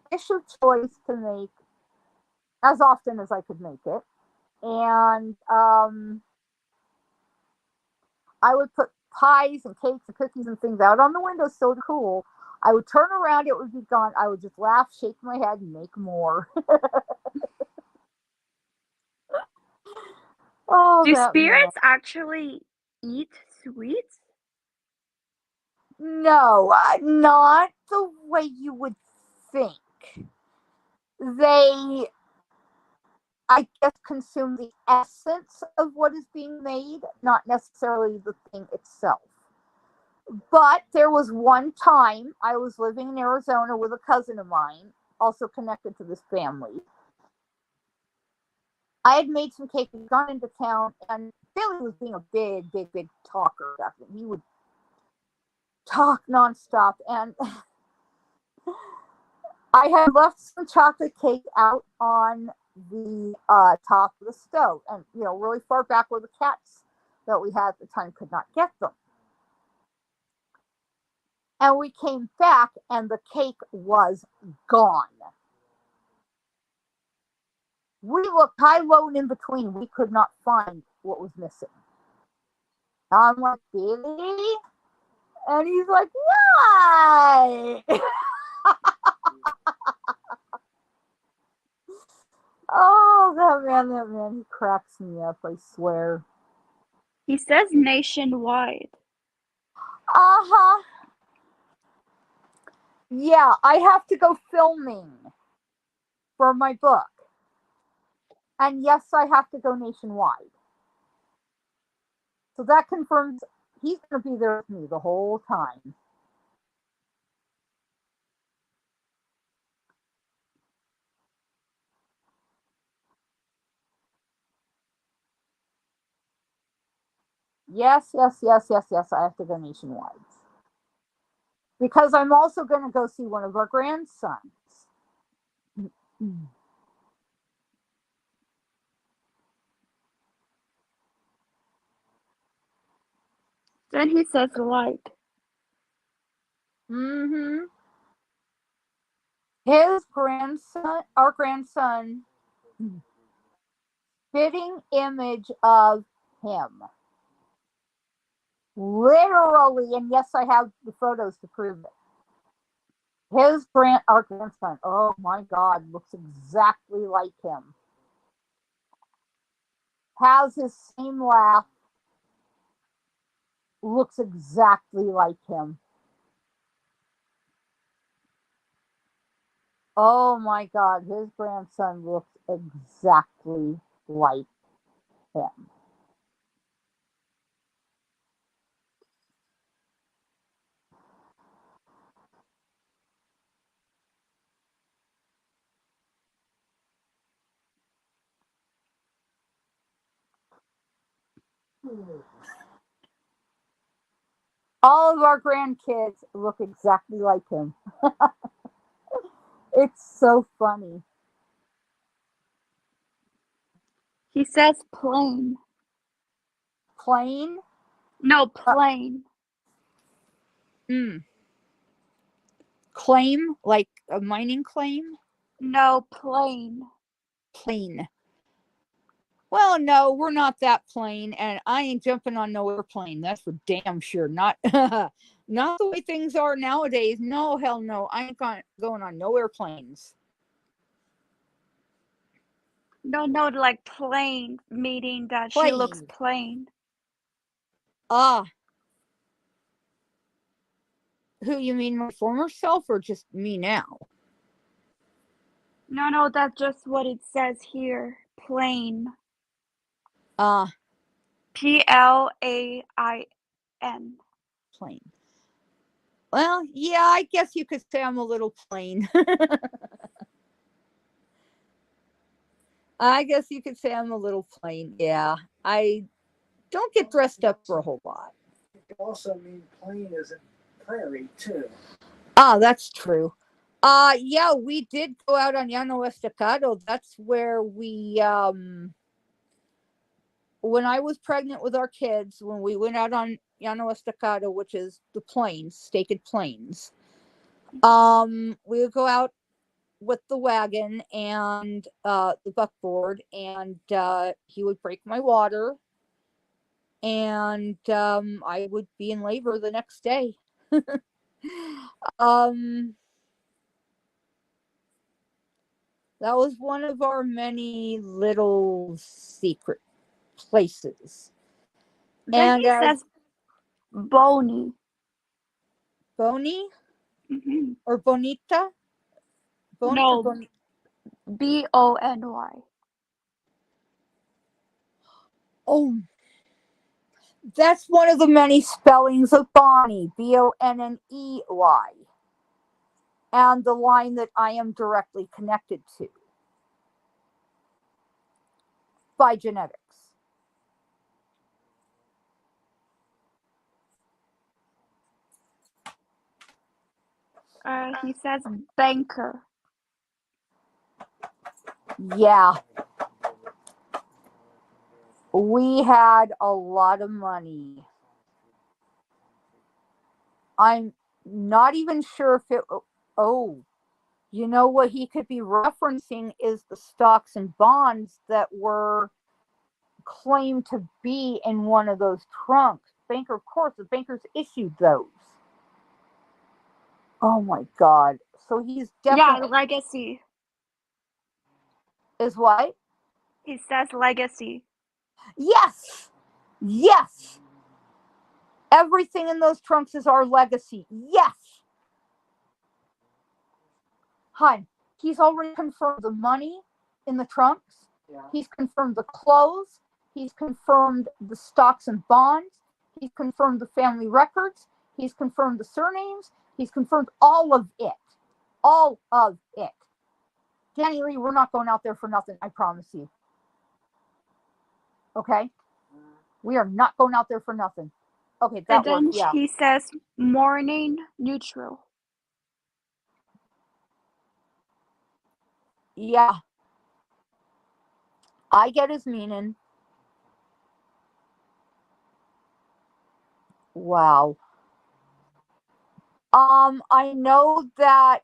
dish of choice to make as often as I could make it. And I would put pies and cakes and cookies and things out on the window so cool. I would turn around, it would be gone. I would just laugh, shake my head, and make more. Oh,
Do
that man.
spirits actually eat sweets?
No, not the way you would think. They, I guess, consume the essence of what is being made, not necessarily the thing itself. But there was one time I was living in Arizona with a cousin of mine, also connected to this family. I had made some cake, we'd gone into town, and Billy was being a big talker. He would talk nonstop, and I had left some chocolate cake out on the top of the stove, and really far back where the cats that we had at the time could not get them. And we came back, and the cake was gone. We looked high, low, and in between. We could not find what was missing. I'm like, Billy? And he's like, why? Oh, that man, he cracks me up, I swear.
He says nationwide.
Uh-huh. Yeah, I have to go filming for my book. And yes, I have to go nationwide. So that confirms he's going to be there with me the whole time. Yes, I have to go nationwide. Because I'm also going to go see one of our grandsons.
Then he says light.
Mm-hmm. His grandson, our grandson, fitting image of him. Literally, and yes, I have the photos to prove it. Our grandson, oh my God, looks exactly like him. Has his same laugh, looks exactly like him. Oh my God, his grandson looks exactly like him. All of our grandkids look exactly like him. It's so funny.
He says plane.
Plane?
No, plane.
Claim? Like a mining claim?
No, plane.
Plane. Well, no, we're not that plain, and I ain't jumping on no airplane. That's for damn sure. Not, not the way things are nowadays. No, hell no. I ain't going on no airplanes.
No, like plain, meaning that she looks
Plain.
plain.
Who, you mean my former self or just me now?
No, that's just what it says here. Plain. Plain.
Plain. Well, yeah, I guess you could say I'm a little plain. I guess you could say I'm a little plain. Yeah, I don't get dressed up for a whole lot.
It can also mean plain as in prairie too.
That's true. Yeah, we did go out on Llano Estacado. That's where we when I was pregnant with our kids, when we went out on Llano Estacado, which is the plains, staked plains, we would go out with the wagon and the buckboard, and he would break my water, and I would be in labor the next day. That was one of our many little secret places.
Then he says bony.
Bony?
Mm-hmm.
Or bonita? Bony
no,
or boni?
Bony.
Oh, that's one of the many spellings of Bonnie. Bonney. And the line that I am directly connected to by genetics.
He says banker.
Yeah. We had a lot of money. I'm not even sure if it. Oh, you know what he could be referencing is the stocks and bonds that were claimed to be in one of those trunks. Banker, of course, the bankers issued those. Oh my God. So he's definitely.
Yeah, legacy.
Is what?
He says legacy.
Yes. Yes. Everything in those trunks is our legacy. Yes. Hun, he's already confirmed the money in the trunks.
Yeah.
He's confirmed the clothes. He's confirmed the stocks and bonds. He's confirmed the family records. He's confirmed the surnames. He's confirmed all of it. All of it. Danny Lee, we're not going out there for nothing, I promise you. Okay? We are not going out there for nothing. Okay, that
And then
works, yeah.
he says morning neutral.
Yeah. I get his meaning. Wow. I know that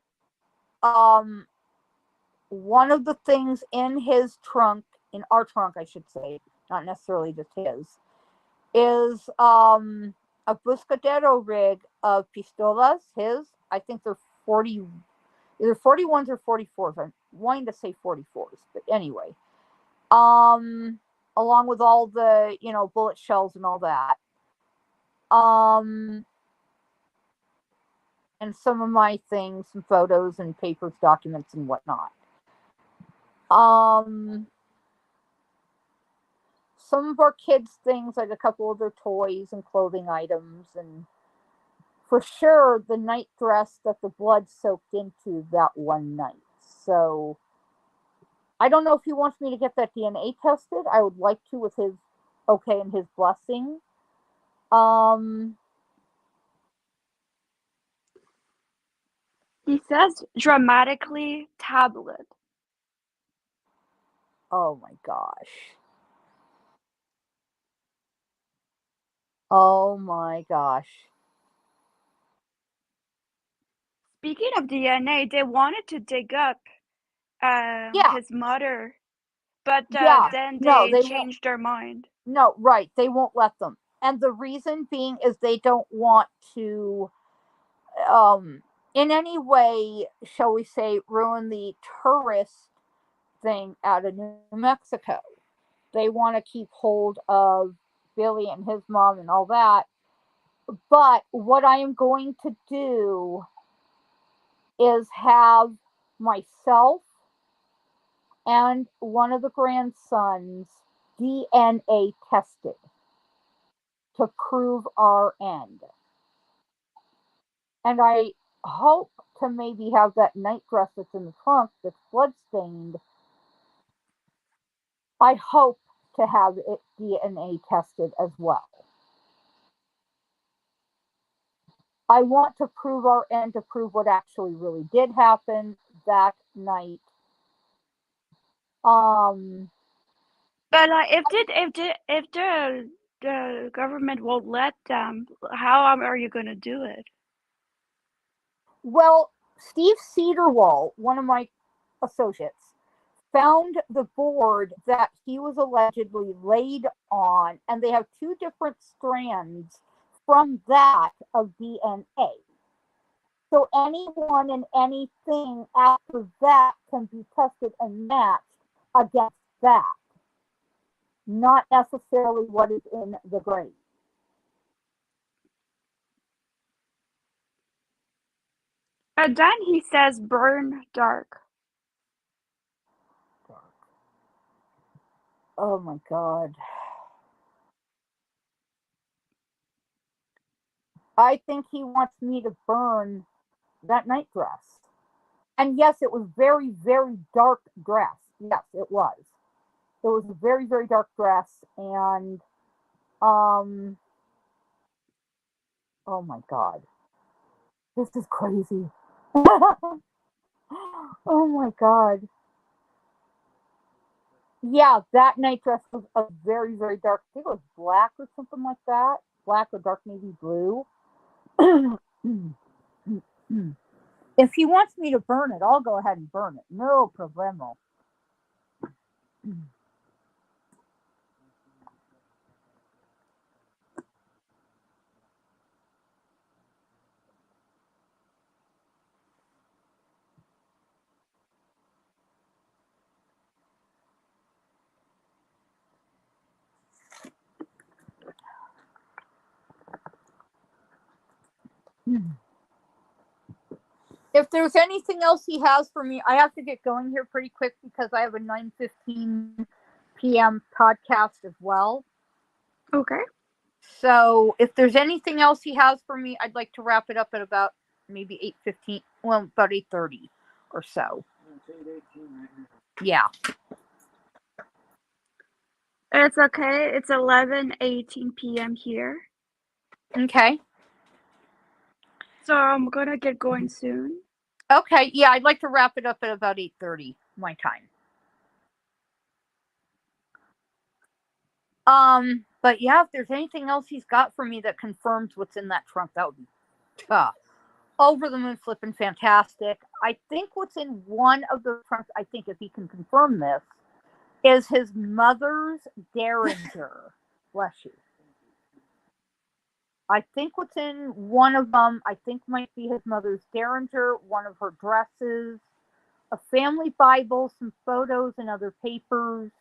one of the things in his trunk, in our trunk, I should say, not necessarily just his, is a Buscadero rig of pistolas. His, I think they're 40, either 41s or 44s. I'm wanting to say 44s, but anyway. Along with all the, bullet shells and all that. And some of my things, some photos and papers, documents and whatnot. Some of our kids' things, like a couple of their toys and clothing items, and for sure the night dress that the blood soaked into that one night. So I don't know if he wants me to get that DNA tested. I would like to with his okay, and his blessing. Um,
He says dramatically tablet.
oh my gosh. Oh my gosh.
Speaking of DNA, they wanted to dig up
Yeah,
his mother, but
yeah.
then
No,
they
they won't.
changed their mind.
No, right. They won't let them. And the reason being is they don't want to, in any way, shall we say, ruin the tourist thing out of New Mexico. They want to keep hold of Billy and his mom and all that. But what I am going to do is have myself and one of the grandsons DNA tested to prove our end. And I hope to maybe have that nightdress that's in the trunk that's bloodstained. I hope to have it DNA tested as well. I want to prove our end, to prove what actually really did happen that night. Um,
But if the government won't let them, how are you gonna do it?
well, Steve Cedarwall, one of my associates, found the board that he was allegedly laid on, and they have two different strands from that of DNA. So anyone and anything after that can be tested and matched against that, not necessarily what is in the grave.
And then he says burn dark.
Oh my God. I think he wants me to burn that nightdress. And yes, it was very, very dark dress. Yes, it was. It was a very, very dark dress. And, oh my God. This is crazy. Oh my God. Yeah, that nightdress was a very, very dark. I think it was black or something like that. Black or dark navy blue. If he wants me to burn it, I'll go ahead and burn it. No problemo. If there's anything else he has for me, I have to get going here pretty quick because I have a 9:15 p.m. podcast as well.
Okay.
So if there's anything else he has for me, I'd like to wrap it up at about maybe 8:15, well, about 8:30 or so. Yeah.
It's okay. It's 11:18 p.m. here.
Okay.
So I'm gonna get going soon.
Okay. Yeah, I'd like to wrap it up at about 8:30 my time. But yeah, if there's anything else he's got for me that confirms what's in that trunk, that would be tough. Over the moon flipping fantastic. I think what's in one of the trunks, I think if he can confirm this, is his mother's derringer. Bless you. I think what's in one of them, I think might be his mother's derringer, one of her dresses, a family Bible, some photos and other papers,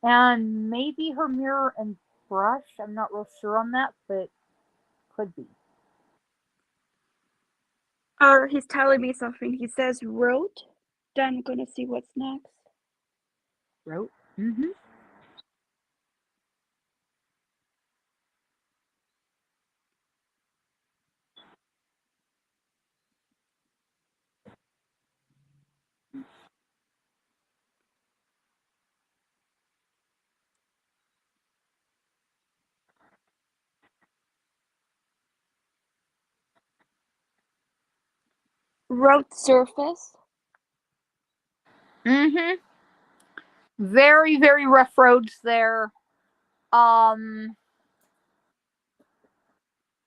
and maybe her mirror and brush. I'm not real sure on that, but could be.
He's telling me something. He says wrote. Then I'm gonna see what's next.
Wrote. Mm-hmm.
Road surface.
Mm-hmm. Very, very rough roads there. Not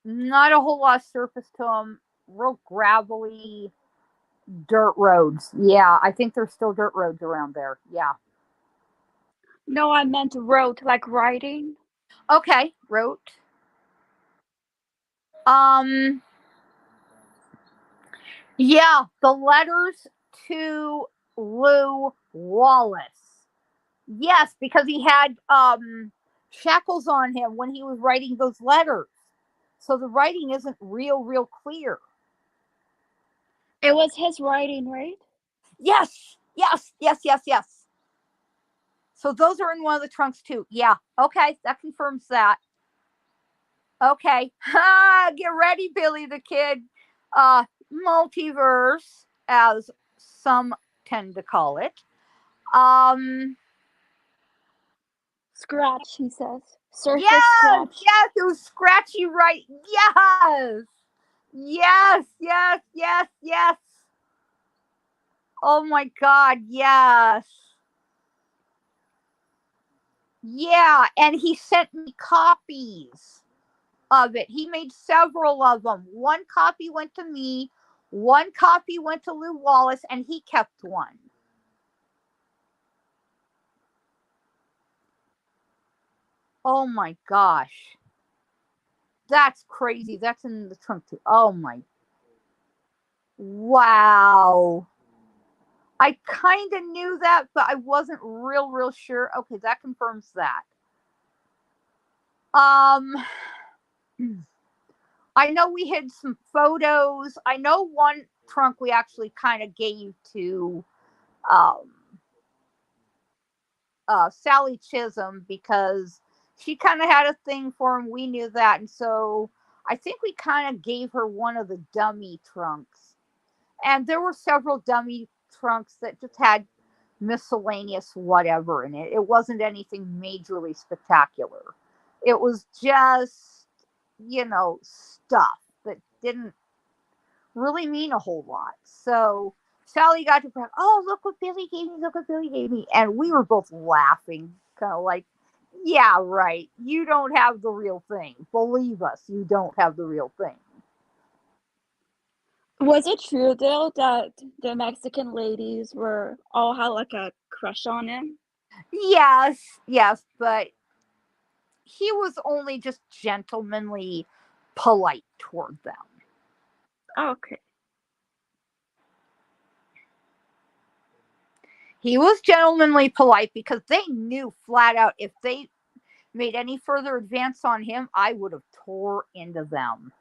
a whole lot of surface to them. Real gravelly dirt roads. Yeah, I think there's still dirt roads around there. Yeah.
No, I meant road, like riding.
Okay, road. Um, yeah, the letters to Lou Wallace. Yes, because he had shackles on him when he was writing those letters. So the writing isn't real clear.
It was his writing, right?
Yes. So those are in one of the trunks too. Yeah. Okay, that confirms that. Okay. Get ready, Billy the Kid. Multiverse, as some tend to call it.
Scratch, he says. Surface
Yes,
scratch.
it was scratchy, right? Yes. Oh my God, yes. Yeah, and he sent me copies of it. He made several of them. One copy went to me, one copy went to Lou Wallace, and he kept one. Oh my gosh. That's crazy. That's in the trunk too. Oh my. Wow. I kind of knew that, but I wasn't real sure. Okay, that confirms that. I know we had some photos. I know one trunk we actually kind of gave to um, Sally Chisholm because she kind of had a thing for him. We knew that. And so I think we kind of gave her one of the dummy trunks. And there were several dummy trunks that just had miscellaneous whatever in it. It wasn't anything majorly spectacular. It was just, stuff that didn't really mean a whole lot. So Sally got to brag, oh, look what Billy gave me. And we were both laughing, kind of like, yeah, right. You don't have the real thing. Believe us, you don't have the real thing.
Was it true though that the Mexican ladies all had like a crush on him?
Yes, but he was only just gentlemanly polite toward them.
Okay.
He was gentlemanly polite because they knew flat out if they made any further advance on him, I would have tore into them.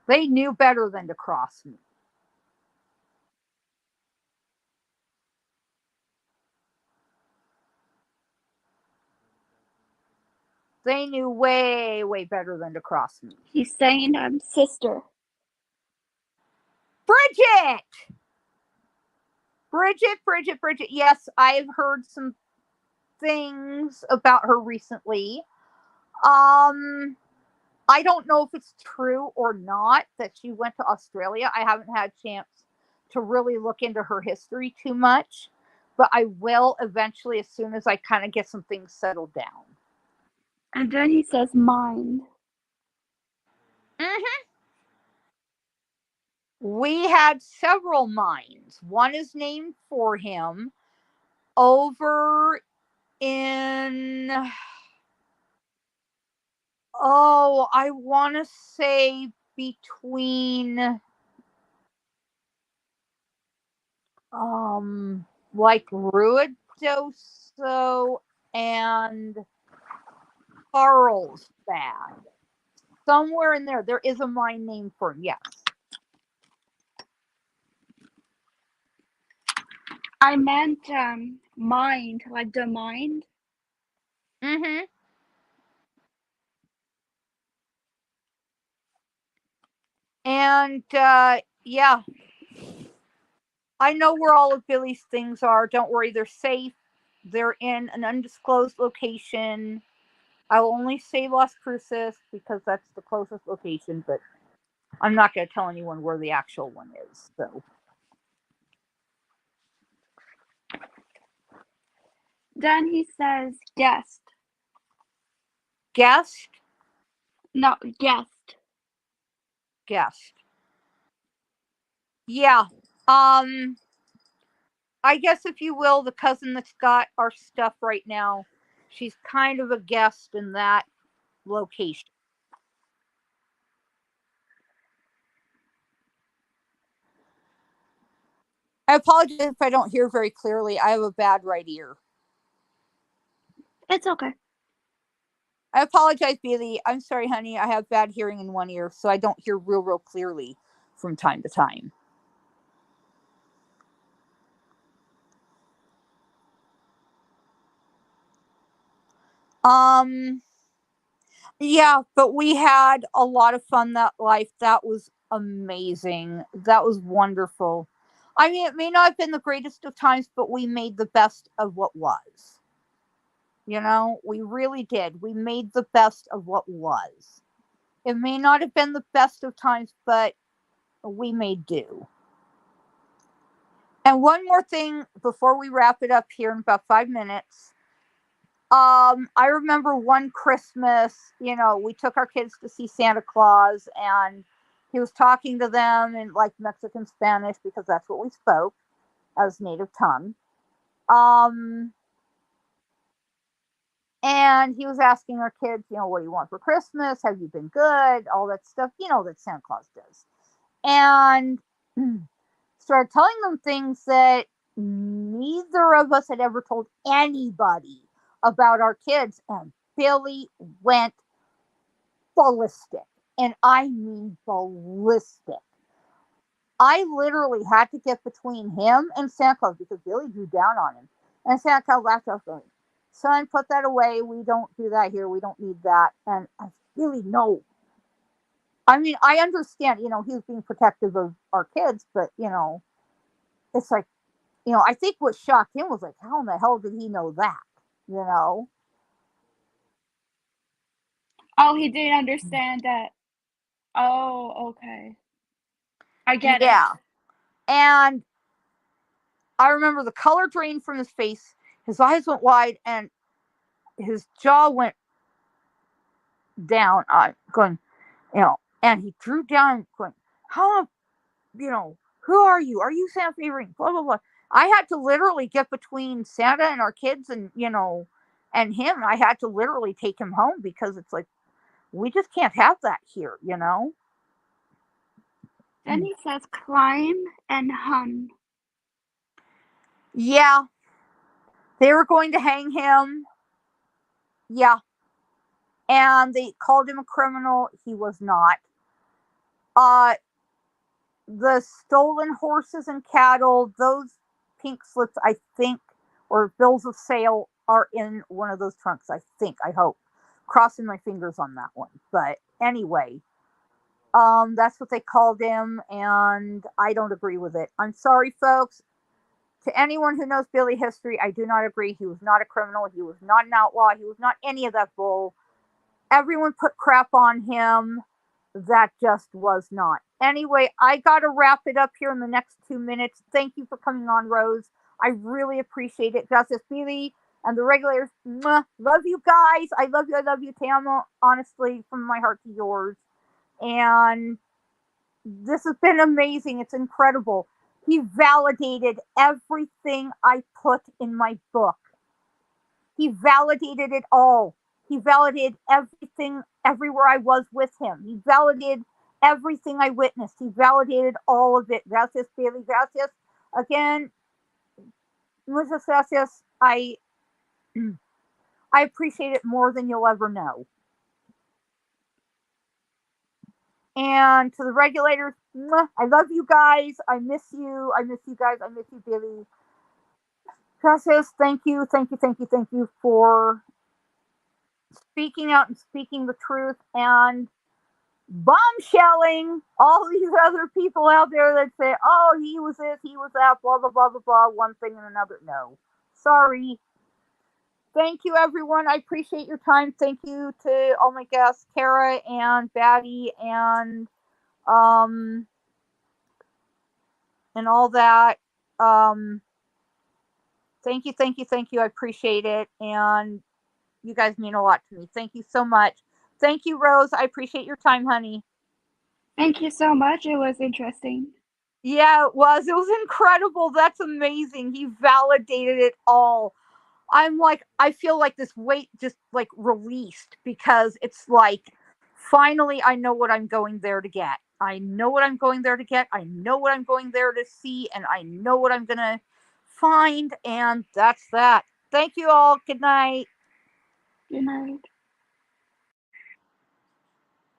They knew better than to cross me. They knew way better than to cross me.
He's saying sister.
Bridget. Yes, I've heard some things about her recently. I don't know if it's true or not that she went to Australia. I haven't had a chance to really look into her history too much, but I will eventually as soon as I kind of get some things settled down.
And then he says mind.
Mm-hmm. We had several mines. One is named for him over in, I want to say between like Ruidoso and Carlsbad. Somewhere in there is a mine named for him, yes.
I meant mind, like the mind.
Mm-hmm. And yeah, I know where all of Billy's things are. Don't worry, they're safe. They're in an undisclosed location. I will only say Las Cruces because that's the closest location, but I'm not going to tell anyone where the actual one is. So
Then he says guest.
guest,
No, guest.
guest. Yeah. I guess if you will, the cousin that's got our stuff right now, she's kind of a guest in that location. I apologize if I don't hear very clearly. I have a bad right ear.
It's okay.
I apologize, Bailey. I'm sorry, honey. I have bad hearing in one ear, so I don't hear real clearly from time to time. Yeah, but we had a lot of fun that life. That was amazing. That was wonderful. I mean, it may not have been the greatest of times, but we made the best of what was. You know, we really did. We made the best of what was. It may not have been the best of times, but we made do. And one more thing before we wrap it up here in about 5 minutes. I remember one Christmas, you know, we took our kids to see Santa Claus, and he was talking to them in like Mexican Spanish because that's what we spoke as native tongue. Um, and he was asking our kids, you know, what do you want for Christmas? Have you been good? All that stuff, you know, that Santa Claus does. And started telling them things that neither of us had ever told anybody about our kids. And Billy went ballistic. And I mean ballistic. I literally had to get between him and Santa Claus because Billy drew down on him. And Santa Claus laughed out going, son, put that away. We don't do that here. We don't need that. And I really no. I mean, I understand, you know, he was being protective of our kids, but, you know, it's like, you know, I think what shocked him was like, how in the hell did he know that? You know?
Oh, he didn't understand that. Oh, okay. I get it.
Yeah. And I remember the color drained from his face, his eyes went wide, and his jaw went down, going, you know, and he drew down, going, how, you know, who are you? Are you Santa Fe? Blah, blah, blah. I had to literally get between Santa and our kids and, you know, and him. I had to literally take him home because it's like, we just can't have that here, you know?
Then he says climb and hun.
Yeah. They were going to hang him. Yeah. And they called him a criminal. He was not. The stolen horses and cattle, those pink slips, I think, or bills of sale are in one of those trunks, I think, I hope. Crossing my fingers on that one. But anyway, that's what they called him, and I don't agree with it. I'm sorry, folks. To anyone who knows Billy history, I do not agree. He was not a criminal. He was not an outlaw. He was not any of that bull. Everyone put crap on him. That just was not. Anyway, I got to wrap it up here in the next 2 minutes. Thank you for coming on, Rose. I really appreciate it. Gracias, Billy. And the regulars, mwah, love you guys. I love you. I love you, Tama. Honestly, from my heart to yours. And this has been amazing. It's incredible. He validated everything I put in my book. He validated it all. He validated everything everywhere I was with him. He validated everything I witnessed. He validated all of it. Gracias, Bailey. Gracias. Again, muchas gracias. I appreciate it more than you'll ever know. And to the regulators, mwah, I love you guys. I miss you. I miss you guys. I miss you, Billy. Gracias. Thank you. Thank you. Thank you. Thank you for speaking out and speaking the truth and bombshelling all these other people out there that say, oh, he was this, he was that, blah, blah, blah, blah, blah, one thing and another. No. Sorry. Thank you, everyone. I appreciate your time. Thank you to all my guests, Kara and Batty and and all that. Thank you, thank you, thank you. I appreciate it. And you guys mean a lot to me. Thank you so much. Thank you, Rose. I appreciate your time, honey.
Thank you so much. It was interesting.
Yeah, it was. It was incredible. That's amazing. He validated it all. I'm like, I feel like this weight just like released, because it's like, finally, I know what I'm going there to get. I know what I'm going there to get. I know what I'm going there to see, and I know what I'm going to find. And that's that. Thank you all. Good night.
Good night.